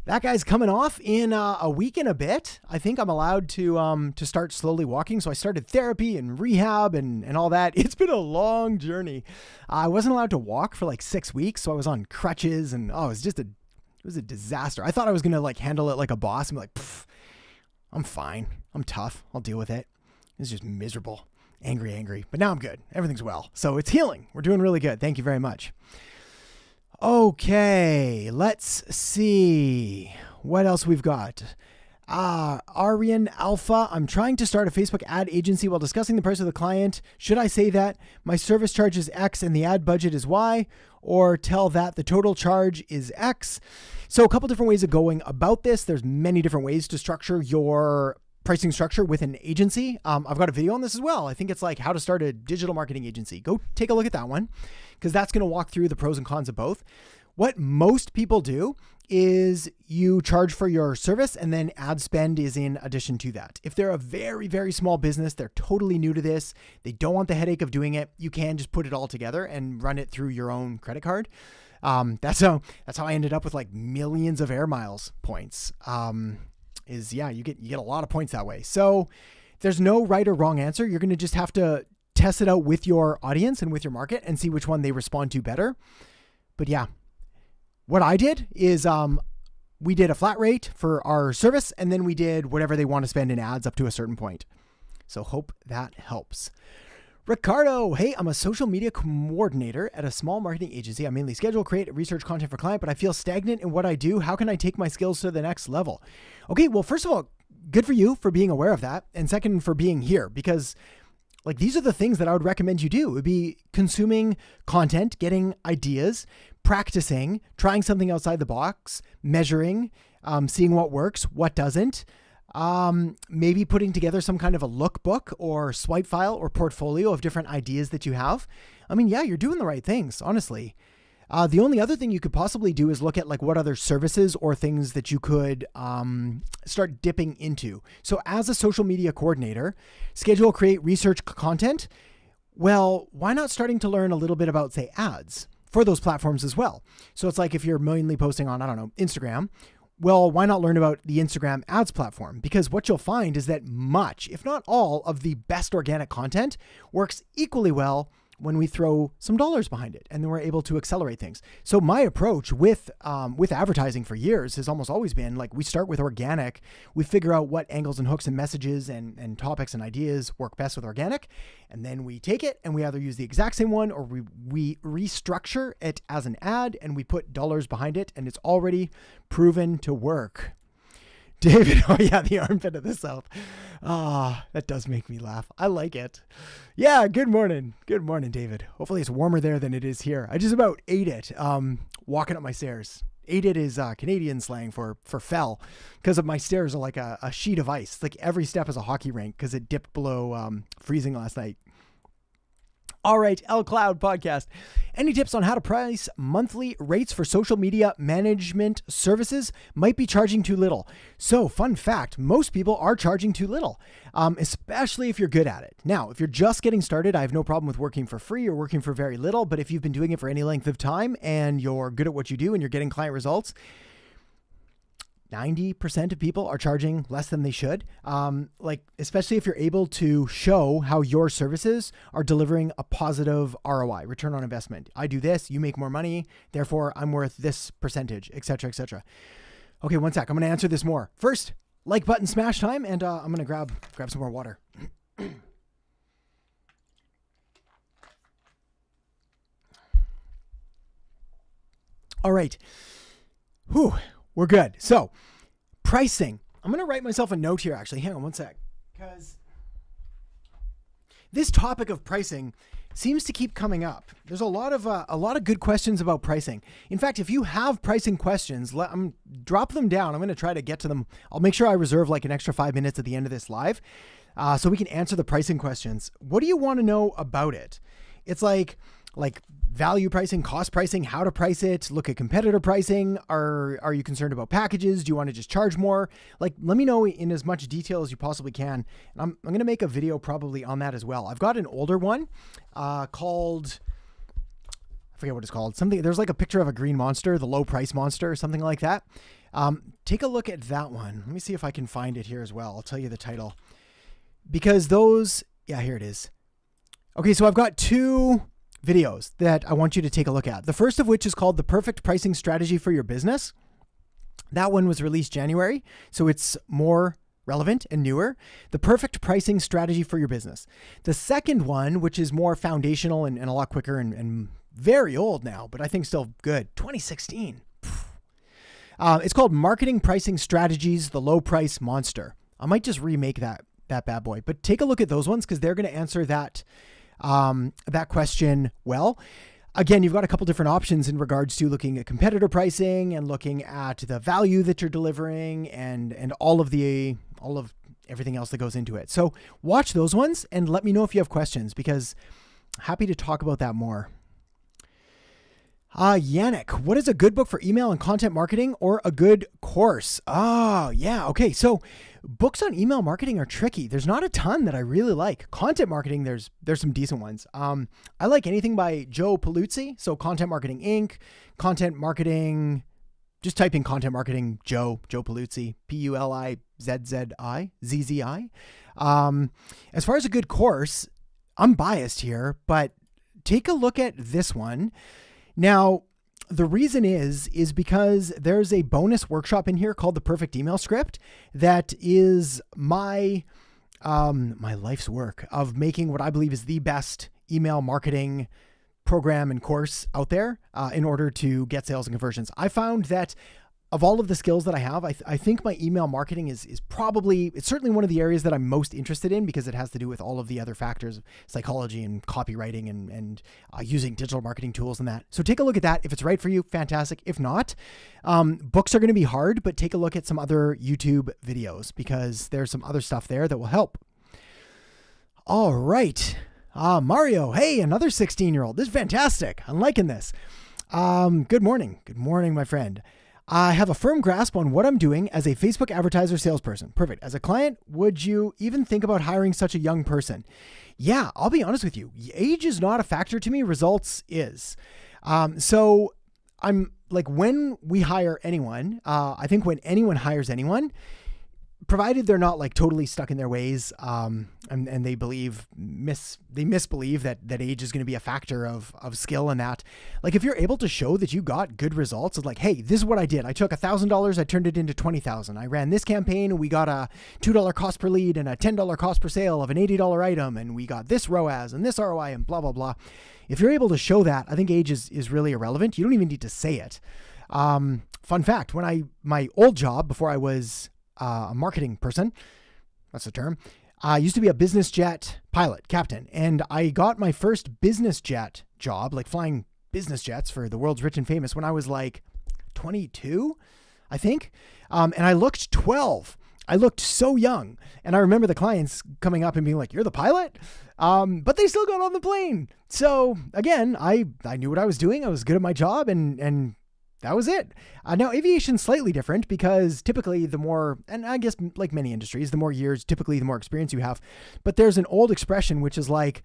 that guy's coming off in a week and a bit. I think I'm allowed to start slowly walking. So I started therapy and rehab and all that. It's been a long journey. I wasn't allowed to walk for like 6 weeks. So I was on crutches and it was a disaster. I thought I was going to like handle it like a boss and be like, I'm fine. I'm tough. I'll deal with it. It's just miserable, angry. But now I'm good. Everything's well. So it's healing. We're doing really good. Thank you very much. Okay, let's see what else we've got. Aryan Alpha, I'm trying to start a Facebook ad agency while discussing the price of the client. Should I say that my service charge is X and the ad budget is Y, or tell that the total charge is X? So a couple different ways of going about this. There's many different ways to structure your pricing structure with an agency. I've got a video on this as well. I think it's like how to start a digital marketing agency. Go take a look at that one, because that's going to walk through the pros and cons of both. What most people do is you charge for your service and then ad spend is in addition to that. If they're a very, very small business, they're totally new to this, they don't want the headache of doing it, you can just put it all together and run it through your own credit card. That's how I ended up with like millions of Air Miles points. You get a lot of points that way. So there's no right or wrong answer. You're going to just have to test it out with your audience and with your market and see which one they respond to better. But yeah, what I did is we did a flat rate for our service, and then we did whatever they want to spend in ads up to a certain point. So hope that helps. Ricardo, hey, I'm a social media coordinator at a small marketing agency. I mainly schedule, create, and research content for client, but I feel stagnant in what I do. How can I take my skills to the next level? Okay, well, first of all, good for you for being aware of that. And second, for being here, because Like, these are the things that I would recommend you do. It would be consuming content, getting ideas, practicing, trying something outside the box, measuring, seeing what works, what doesn't. Maybe putting together some kind of a lookbook or swipe file or portfolio of different ideas that you have. I mean, yeah, you're doing the right things, honestly. The only other thing you could possibly do is look at like what other services or things that you could start dipping into. So as a social media coordinator, schedule, create, research content. Well, why not starting to learn a little bit about, say, ads for those platforms as well? So it's like if you're mainly posting on, I don't know, Instagram, well, why not learn about the Instagram ads platform? Because what you'll find is that much, if not all, of the best organic content works equally well when we throw some dollars behind it, and then we're able to accelerate things. So my approach with advertising for years has almost always been like, we start with organic, we figure out what angles and hooks and messages and topics and ideas work best with organic, and then we take it and we either use the exact same one or we restructure it as an ad and we put dollars behind it, and it's already proven to work. David, oh yeah, the armpit of the South. That does make me laugh. I like it. Yeah, good morning. Good morning, David. Hopefully it's warmer there than it is here. I just about ate it walking up my stairs. Ate it is Canadian slang for fell, because of my stairs are like a sheet of ice. It's like every step is a hockey rink because it dipped below freezing last night. All right, L Cloud Podcast. Any tips on how to price monthly rates for social media management services? Might be charging too little. So, fun fact, most people are charging too little, especially if you're good at it. Now, if you're just getting started, I have no problem with working for free or working for very little, but if you've been doing it for any length of time and you're good at what you do and you're getting client results, 90% of people are charging less than they should. Especially if you're able to show how your services are delivering a positive ROI, return on investment. I do this, you make more money, therefore I'm worth this percentage, et cetera, et cetera. Okay, one sec. I'm going to answer this more. First, like button smash time, and I'm going to grab some more water. All right. Whew. We're good. So, pricing. I'm going to write myself a note here, actually. Hang on one sec. Because this topic of pricing seems to keep coming up. There's a lot of good questions about pricing. In fact, if you have pricing questions, drop them down. I'm going to try to get to them. I'll make sure I reserve like an extra 5 minutes at the end of this live so we can answer the pricing questions. What do you want to know about it? It's like value pricing, cost pricing, how to price it, look at competitor pricing. Are you concerned about packages? Do you want to just charge more? Like, let me know in as much detail as you possibly can. And I'm going to make a video probably on that as well. I've got an older one called, I forget what it's called. Something, there's like a picture of a green monster, the low price monster or something like that. Take a look at that one. Let me see if I can find it here as well. I'll tell you the title. Because those, yeah, here it is. Okay, so I've got two videos that I want you to take a look at. The first of which is called The Perfect Pricing Strategy for Your Business. That one was released January, so it's more relevant and newer. The Perfect Pricing Strategy for Your Business. The second one, which is more foundational and a lot quicker and very old now, but I think still good, 2016. It's called Marketing Pricing Strategies, The Low Price Monster. I might just remake that bad boy, but take a look at those ones because they're going to answer that question well. Again, you've got a couple different options in regards to looking at competitor pricing and looking at the value that you're delivering and all of everything else that goes into it. So watch those ones and let me know if you have questions because I'm happy to talk about that more. Yannick, what is a good book for email and content marketing or a good course? Oh, yeah. Okay. So books on email marketing are tricky. There's not a ton that I really like. Content marketing, there's some decent ones. I like anything by Joe Paluzzi. So Content Marketing Inc., Content Marketing, just type in Content Marketing, Joe Paluzzi, P-U-L-I-Z-Z-I. As far as a good course, I'm biased here, but take a look at this one. Now, the reason is because there's a bonus workshop in here called The Perfect Email Script that is my life's work of making what I believe is the best email marketing program and course out there in order to get sales and conversions. I found that of all of the skills that I have, I think my email marketing is probably, it's certainly one of the areas that I'm most interested in because it has to do with all of the other factors, psychology and copywriting and using digital marketing tools and that. So take a look at that. If it's right for you, fantastic. If not, books are going to be hard, but take a look at some other YouTube videos because there's some other stuff there that will help. All right. Mario, hey, another 16-year-old. This is fantastic. I'm liking this. Good morning. Good morning, my friend. I have a firm grasp on what I'm doing as a Facebook advertiser salesperson. Perfect. As a client, would you even think about hiring such a young person? Yeah, I'll be honest with you. Age is not a factor to me. Results is. So I'm like, when we hire anyone, I think when anyone hires anyone, provided they're not like totally stuck in their ways, and they misbelieve that age is going to be a factor of skill and that. Like if you're able to show that you got good results, it's like, hey, this is what I did. I took $1,000, I turned it into $20,000. I ran this campaign and we got a $2 cost per lead and a $10 cost per sale of an $80 item, and we got this ROAS and this ROI and blah blah blah. If you're able to show that, I think age is really irrelevant. You don't even need to say it. Fun fact: my old job before I was a marketing person, that's the term. I used to be a business jet pilot, captain, and I got my first business jet job, like flying business jets for the world's rich and famous, when I was like 22, I think. And I looked 12. I looked so young. And I remember the clients coming up and being like, "You're the pilot?" But they still got on the plane. So again, I knew what I was doing. I was good at my job, and that was it. Now, aviation's slightly different because typically the more, and I guess like many industries, the more years, typically the more experience you have. But there's an old expression, which is like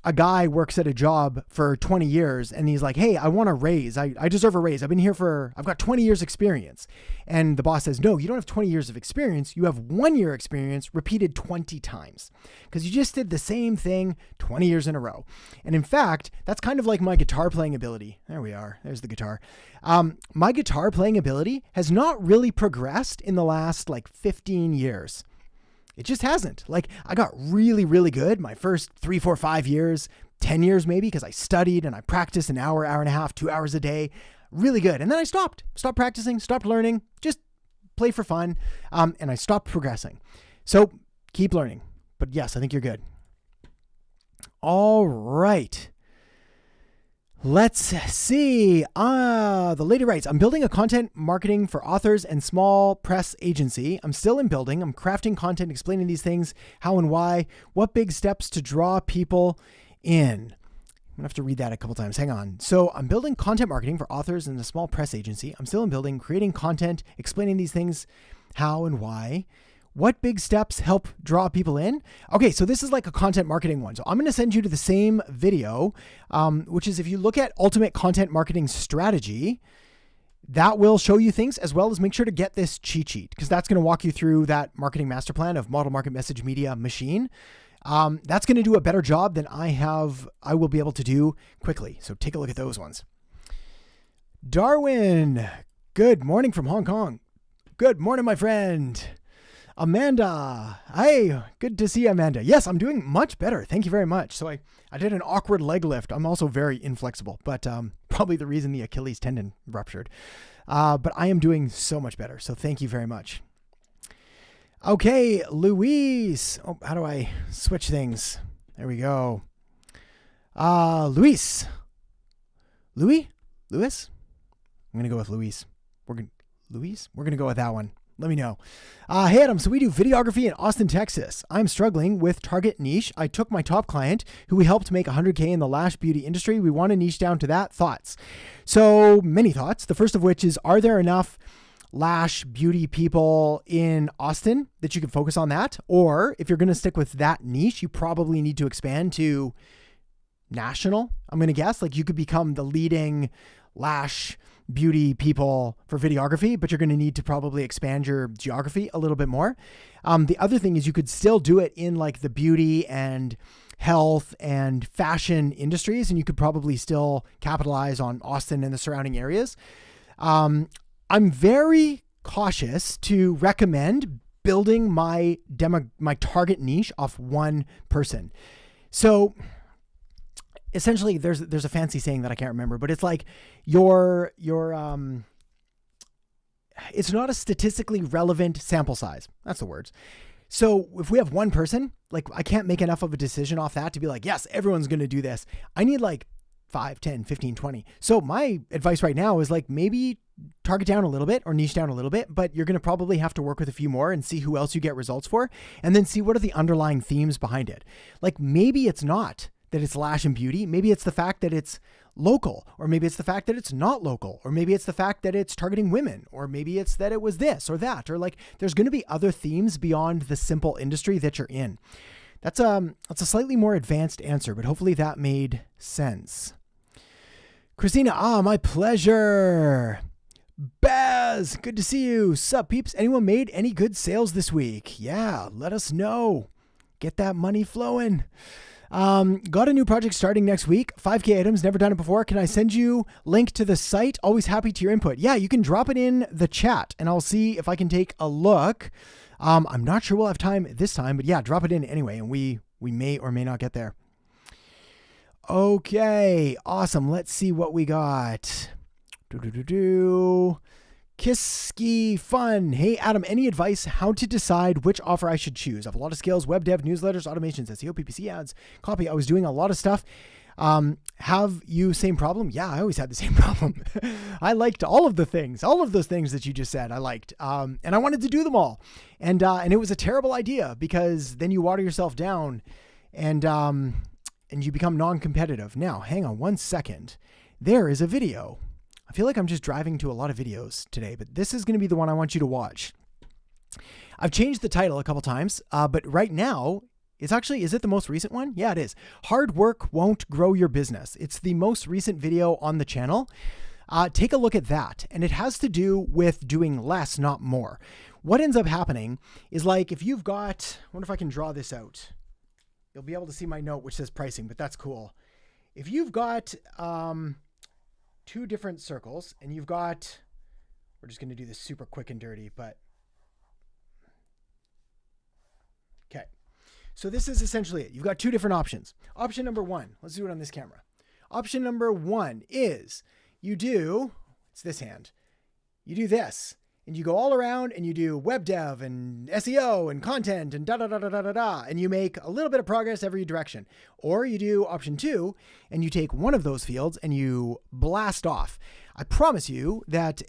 a guy works at a job for 20 years and he's like, "Hey, I want a raise. I deserve a raise. I've got 20 years experience." And the boss says, "No, you don't have 20 years of experience. You have 1 year experience repeated 20 times because you just did the same thing 20 years in a row." And in fact, that's kind of like my guitar playing ability. There we are. There's the guitar. My guitar playing ability has not really progressed in the last like 15 years. It just hasn't. Like I got really, really good my first 3, 4, 5 years, 10 years maybe, because I studied and I practiced an hour, hour and a half, 2 hours a day, really good. And then I stopped practicing, stopped learning, just play for fun. And I stopped progressing. So keep learning. But yes, I think you're good. All right. Let's see. The lady writes, "I'm building a content marketing for authors and small press agency. I'm still in building. I'm crafting content, explaining these things, how and why, what big steps to draw people in." I'm gonna have to read that a couple times. Hang on. So I'm building content marketing for authors and a small press agency. I'm still in building, creating content, explaining these things, how and why. What big steps help draw people in? Okay, so this is like a content marketing one. So I'm going to send you to the same video, which is if you look at Ultimate Content Marketing Strategy, that will show you things, as well as make sure to get this cheat sheet because that's going to walk you through that marketing master plan of Model Market Message Media Machine. That's going to do a better job than I will be able to do quickly. So take a look at those ones. Darwin, good morning from Hong Kong. Good morning, my friend. Amanda, hey, good to see you, Amanda. Yes, I'm doing much better. Thank you very much. So I did an awkward leg lift. I'm also very inflexible, but probably the reason the Achilles tendon ruptured. But I am doing so much better. So thank you very much. Okay, Luis. Oh, how do I switch things? There we go. Luis. Louis? Lewis? I'm going to go with Luis. We're going to go with that one. Let me know. Hey, Adam. So we do videography in Austin, Texas. I'm struggling with target niche. I took my top client who we helped make $100K in the lash beauty industry. We want to niche down to that. Thoughts? So many thoughts. The first of which is, are there enough lash beauty people in Austin that you can focus on that? Or if you're going to stick with that niche, you probably need to expand to national. I'm going to guess like you could become the leading lash beauty people for videography, but you're going to need to probably expand your geography a little bit more. The other thing is you could still do it in like the beauty and health and fashion industries, and you could probably still capitalize on Austin and the surrounding areas. I'm very cautious to recommend building my target niche off one person. So essentially, there's a fancy saying that I can't remember, but it's like your it's not a statistically relevant sample size. That's the words. So if we have one person, like I can't make enough of a decision off that to be like, yes, everyone's going to do this. I need like 5, 10, 15, 20. So my advice right now is like maybe target down a little bit or niche down a little bit, but you're going to probably have to work with a few more and see who else you get results for, and then see what are the underlying themes behind it. Like maybe it's not that it's lash and beauty. Maybe it's the fact that it's local, or maybe it's the fact that it's not local, or maybe it's the fact that it's targeting women, or maybe it's that it was this or that, or like there's going to be other themes beyond the simple industry that you're in. That's a slightly more advanced answer, but hopefully that made sense. Christina, my pleasure. Baz, good to see you. Sup, peeps? Anyone made any good sales this week? Yeah, let us know. Get that money flowing. Got a new project starting next week. 5K items, never done it before. Can I send you link to the site? Always happy to your input. Yeah, you can drop it in the chat and I'll see if I can take a look. I'm not sure we'll have time this time, but yeah, drop it in anyway, and we may or may not get there. Okay, awesome. Let's see what we got. Kiski Fun. Hey, Adam, any advice how to decide which offer I should choose? I have a lot of skills, web dev, newsletters, automations, SEO, PPC ads, copy. I was doing a lot of stuff. Have you same problem? Yeah, I always had the same problem. I liked all of the things, all of those things that you just said I liked. And I wanted to do them all. And it was a terrible idea because then you water yourself down and you become non-competitive. Now, hang on one second. There is a video. I feel like I'm just driving to a lot of videos today, but this is going to be the one I want you to watch. I've changed the title a couple times, but right now, it's actually, is it the most recent one? Yeah, it is. Hard work won't grow your business. It's the most recent video on the channel. Take a look at that. And it has to do with doing less, not more. What ends up happening is like if you've got, I wonder if I can draw this out. You'll be able to see my note, which says pricing, but that's cool. If you've got two different circles and you've got, we're just going to do this super quick and dirty, but okay. So this is essentially it. You've got two different options. Option number one, let's do it on this camera. Option number one is you do, it's this hand, you do this. And you go all around and you do web dev and SEO and content and and you make a little bit of progress every direction. Or you do option two and you take one of those fields and you blast off. I promise you that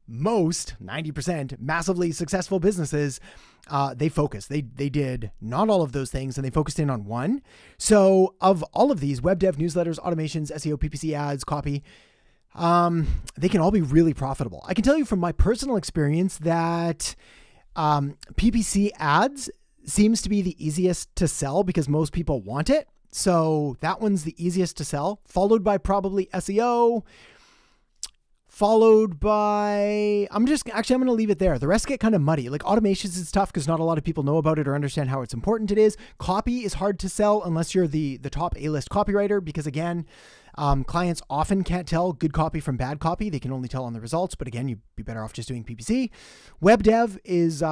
most 90% massively successful businesses, they focus. They did not all of those things and they focused in on one. So of all of these, web dev, newsletters, automations, SEO, PPC ads, copy, they can all be really profitable. I can tell you from my personal experience that PPC ads seems to be the easiest to sell because most people want it. So that one's the easiest to sell, followed by probably SEO, followed by, I'm going to leave it there. The rest get kind of muddy. Like automations is tough because not a lot of people know about it or understand how it's important it is. Copy is hard to sell unless you're the top A-list copywriter because again, clients often can't tell good copy from bad copy. They can only tell on the results, but again, you'd be better off just doing PPC. Web dev is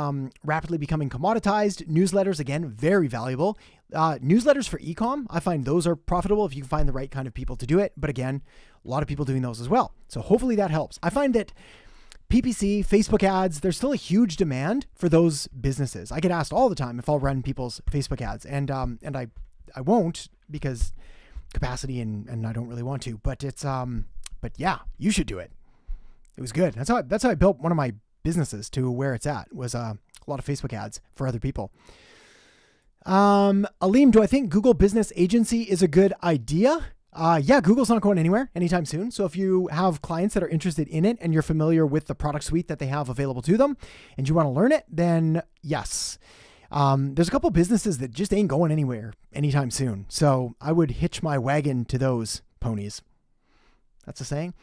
rapidly becoming commoditized. Newsletters, again, very valuable. Newsletters for e-com, I find those are profitable if you can find the right kind of people to do it. But again, a lot of people doing those as well. So hopefully that helps. I find that PPC, Facebook ads, there's still a huge demand for those businesses. I get asked all the time if I'll run people's Facebook ads, and I won't because capacity and I don't really want to, but it's but yeah, you should do it. It was good. That's how I built one of my businesses to where it's at, was a lot of Facebook ads for other people. Aleem, do I think Google Business Agency is a good idea? Yeah, Google's not going anywhere anytime soon. So if you have clients that are interested in it and you're familiar with the product suite that they have available to them and you want to learn it, then yes. There's a couple businesses that just ain't going anywhere anytime soon. So I would hitch my wagon to those ponies. That's a saying.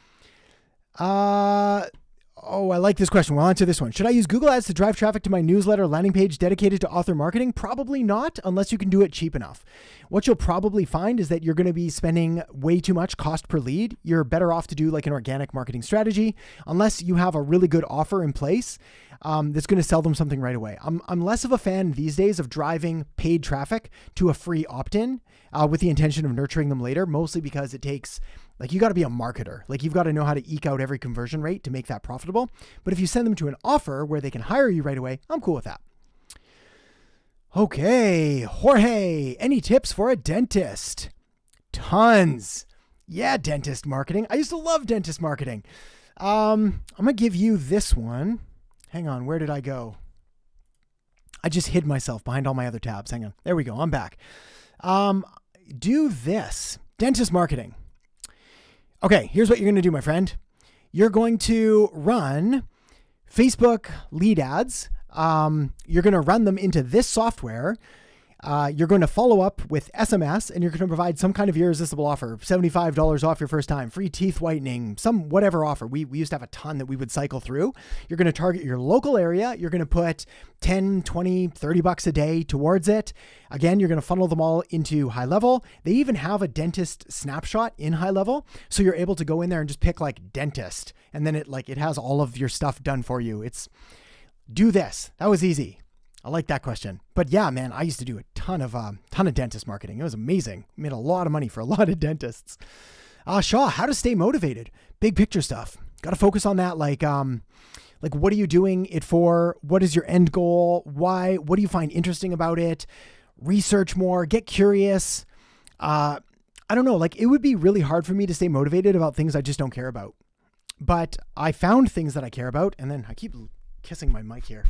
Oh, I like this question. We'll answer this one. Should I use Google Ads to drive traffic to my newsletter landing page dedicated to author marketing? Probably not, unless you can do it cheap enough. What you'll probably find is that you're going to be spending way too much cost per lead. You're better off to do like an organic marketing strategy, unless you have a really good offer in place that's going to sell them something right away. I'm less of a fan these days of driving paid traffic to a free opt-in with the intention of nurturing them later, mostly because it takes Like you got to be a marketer. Like you've got to know how to eke out every conversion rate to make that profitable. But if you send them to an offer where they can hire you right away, I'm cool with that. Okay, Jorge, any tips for a dentist? Tons. Yeah, dentist marketing. I used to love dentist marketing. I'm going to give you this one. Hang on, where did I go? I just hid myself behind all my other tabs. Hang on. There we go. I'm back. Do this. Dentist marketing. Okay, here's what you're going to do, my friend. You're going to run Facebook lead ads. You're going to run them into this software. You're going to follow up with SMS, and you're going to provide some kind of irresistible offer, $75 off your first time, free teeth whitening, some whatever offer. We used to have a ton that we would cycle through. You're going to target your local area. You're going to put 10, 20, 30 bucks a day towards it. Again, you're going to funnel them all into High Level. They even have a dentist snapshot in High Level. So you're able to go in there and just pick like dentist. And then it has all of your stuff done for you. Do this. That was easy. I like that question. But yeah, man, I used to do a ton of dentist marketing. It was amazing. Made a lot of money for a lot of dentists. Shaw, how to stay motivated? Big picture stuff. Got to focus on that. Like what are you doing it for? What is your end goal? Why? What do you find interesting about it? Research more, get curious. I don't know. Like it would be really hard for me to stay motivated about things I just don't care about. But I found things that I care about. And then I keep kissing my mic here.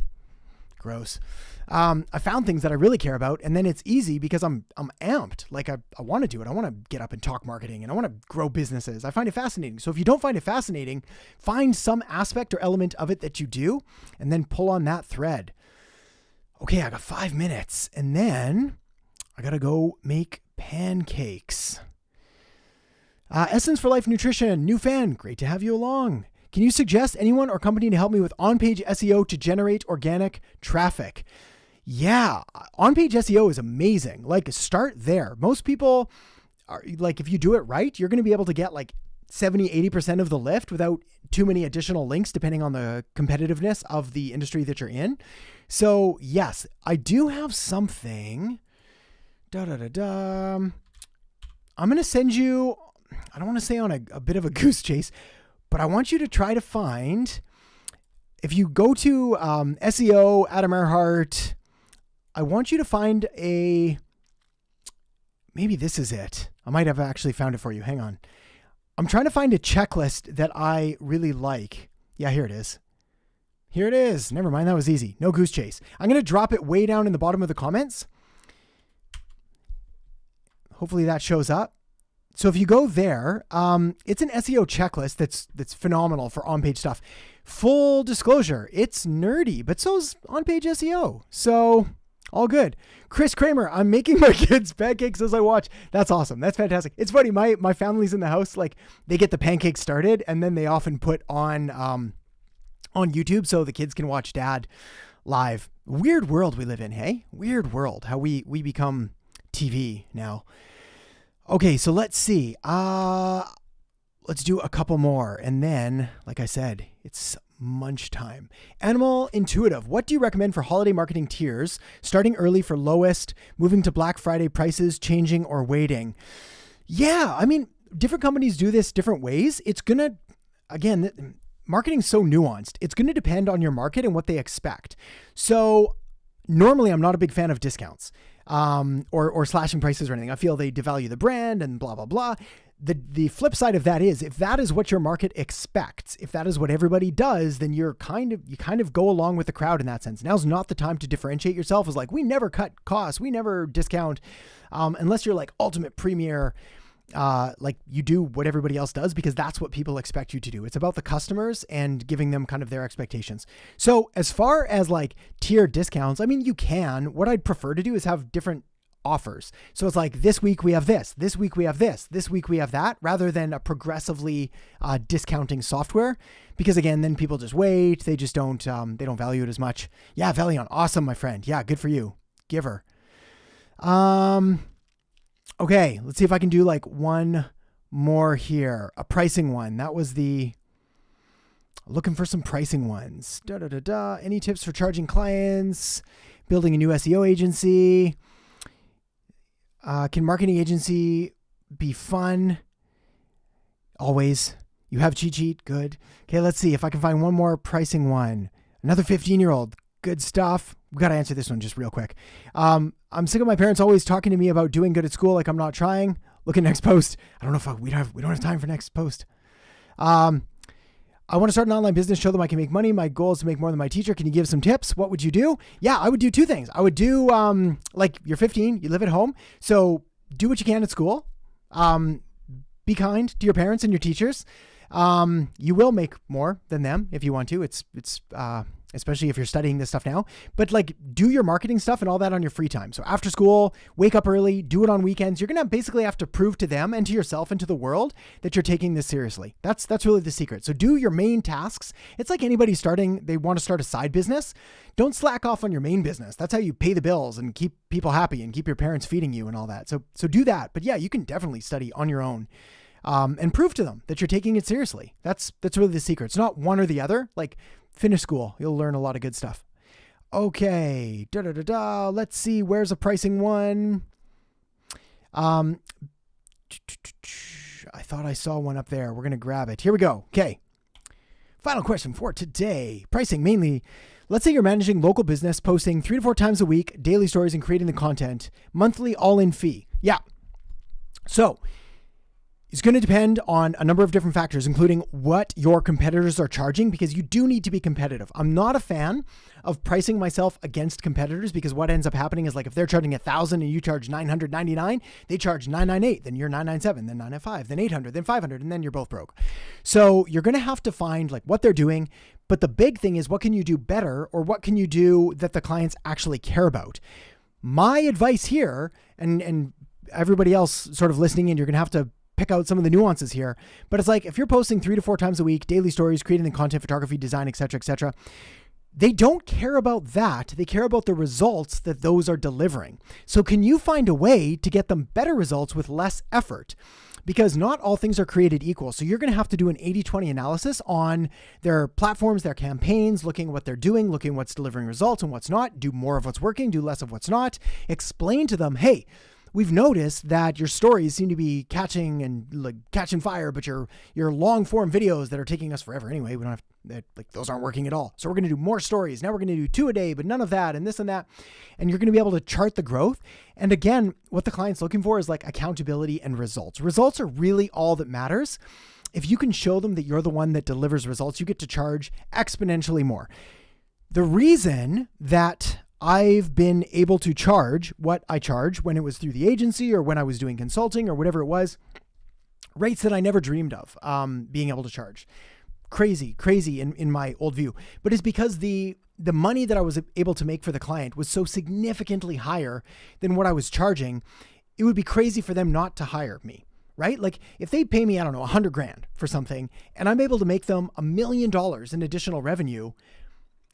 Gross. I found things that I really care about, and then it's easy because I'm amped. Like I want to do it. I want to get up and talk marketing, and I want to grow businesses. I find it fascinating. So if you don't find it fascinating, find some aspect or element of it that you do, and then pull on that thread. Okay, I got 5 minutes, and then I got to go make pancakes. Essence for Life Nutrition, new fan. Great to have you along. Can you suggest anyone or company to help me with on-page SEO to generate organic traffic? Yeah, on-page SEO is amazing. Like start there. Most people are like, if you do it right, you're going to be able to get like 70, 80% of the lift without too many additional links, depending on the competitiveness of the industry that you're in. So yes, I do have something. I'm going to send you, I don't want to say on a bit of a goose chase, but I want you to try to find, if you go to SEO, Adam Earhart, I want you to find maybe this is it. I might have actually found it for you. Hang on. I'm trying to find a checklist that I really like. Yeah, here it is. Here it is. Never mind. That was easy. No goose chase. I'm going to drop it way down in the bottom of the comments. Hopefully that shows up. So if you go there, it's an SEO checklist that's phenomenal for on-page stuff. Full disclosure, it's nerdy, but so's on-page SEO. So all good. Chris Kramer, I'm making my kids pancakes as I watch. That's awesome. That's fantastic. It's funny. My family's in the house. Like they get the pancakes started and then they often put on YouTube so the kids can watch dad live. Weird world we live in. Hey, weird world. How we become TV now. Okay, so let's see. Let's do a couple more. And then, like I said, it's munch time. Animal Intuitive. What do you recommend for holiday marketing tiers? Starting early for lowest, moving to Black Friday prices, changing or waiting? Yeah, I mean, different companies do this different ways. It's going to, again, marketing's so nuanced. It's going to depend on your market and what they expect. So normally I'm not a big fan of discounts. Or slashing prices or anything. I feel they devalue the brand and blah, blah, blah. The flip side of that is if that is what your market expects, if that is what everybody does, then you kind of go along with the crowd in that sense. Now's not the time to differentiate yourself as like, we never cut costs. We never discount, unless you're like ultimate premier, like you do what everybody else does because that's what people expect you to do. It's about the customers and giving them kind of their expectations. So as far as like tier discounts, I mean, you can. What I'd prefer to do is have different offers. So it's like this week we have this week we have this week we have that, rather than a progressively discounting software. Because again, then people just wait. They just don't value it as much. Yeah, Velion, awesome, my friend. Yeah, good for you. Giver. Okay, let's see if I can do like one more here. A pricing one. That was looking for some pricing ones. Any tips for charging clients? Building a new SEO agency? Can marketing agency be fun? Always. You have cheat sheet. Good. Okay, let's see if I can find one more pricing one. Another 15-year-old. Good stuff. We got to answer this one just real quick. I'm sick of my parents always talking to me about doing good at school like I'm not trying. Look at next post. I don't know if we don't have time for next post. I want to start an online business, show them I can make money. My goal is to make more than my teacher. Can you give some tips? What would you do? Yeah, I would do two things. I would do, like you're 15, you live at home. So do what you can at school. Be kind to your parents and your teachers. You will make more than them if you want to. It's especially if you're studying this stuff now, but like do your marketing stuff and all that on your free time. So after school, wake up early, do it on weekends. You're going to basically have to prove to them and to yourself and to the world that you're taking this seriously. That's really the secret. So do your main tasks. It's like anybody they want to start a side business. Don't slack off on your main business. That's how you pay the bills and keep people happy and keep your parents feeding you and all that. So do that. But yeah, you can definitely study on your own. And prove to them that you're taking it seriously. That's really the secret. It's not one or the other. Like finish school, you'll learn a lot of good stuff. Okay, let's see. Where's a pricing one? I thought I saw one up there. We're gonna grab it. Here we go. Okay. Final question for today. Pricing mainly. Let's say you're managing local business, posting 3 to 4 times a week, daily stories, and creating the content. Monthly all-in fee. Yeah. So it's going to depend on a number of different factors, including what your competitors are charging, because you do need to be competitive. I'm not a fan of pricing myself against competitors, because what ends up happening is like if they're charging 1,000 and you charge 999, they charge 998, then you're 997, then 995, then 800, then 500, and then you're both broke. So you're going to have to find like what they're doing. But the big thing is, what can you do better, or what can you do that the clients actually care about? My advice here, and everybody else sort of listening in, you're going to have to pick out some of the nuances here, but it's like if you're posting 3 to 4 times a week, daily stories, creating the content, photography, design, etc., they don't care about that. They care about the results that those are delivering. So can you find a way to get them better results with less effort? Because not all things are created equal. So you're going to have to do an 80-20 analysis on their platforms, their campaigns, looking at what they're doing, looking at what's delivering results and what's not, do more of what's working, do less of what's not, explain to them, hey, we've noticed that your stories seem to be catching fire, but your long form videos that are taking us forever anyway, we don't have that, like those aren't working at all. So we're going to do more stories. Now we're going to do 2 a day, but none of that and this and that. And you're going to be able to chart the growth. And again, what the client's looking for is like accountability and results. Results are really all that matters. If you can show them that you're the one that delivers results, you get to charge exponentially more. The reason that I've been able to charge what I charge when it was through the agency or when I was doing consulting or whatever it was, rates that I never dreamed of being able to charge. Crazy in my old view. But it's because the money that I was able to make for the client was so significantly higher than what I was charging. It would be crazy for them not to hire me, right? Like if they pay me, I don't know, $100,000 for something and I'm able to make them $1 million in additional revenue,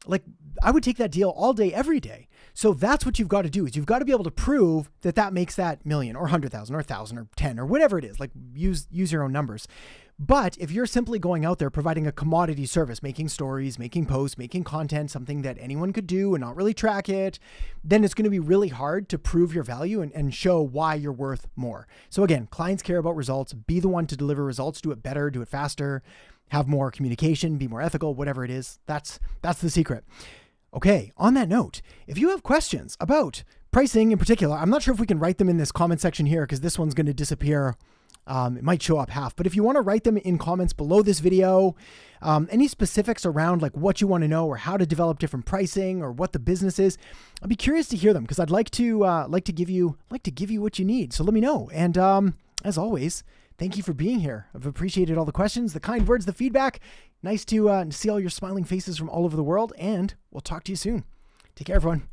like I would take that deal all day, every day. So that's what you've got to do is you've got to be able to prove that that makes that million or 100,000 or 1,000 or 10 or whatever it is, like use your own numbers. But if you're simply going out there providing a commodity service, making stories, making posts, making content, something that anyone could do and not really track it, then it's going to be really hard to prove your value and show why you're worth more. So again, clients care about results. Be the one to deliver results, do it better, do it faster, have more communication, be more ethical, whatever it is. That's the secret. Okay, on that note, if you have questions about pricing in particular, I'm not sure if we can write them in this comment section here because this one's going to disappear. It might show up half, but if you want to write them in comments below this video, any specifics around like what you want to know or how to develop different pricing or what the business is, I'd be curious to hear them because I'd like to give you what you need. So let me know. And as always, thank you for being here. I've appreciated all the questions, the kind words, the feedback. Nice to see all your smiling faces from all over the world, and we'll talk to you soon. Take care, everyone.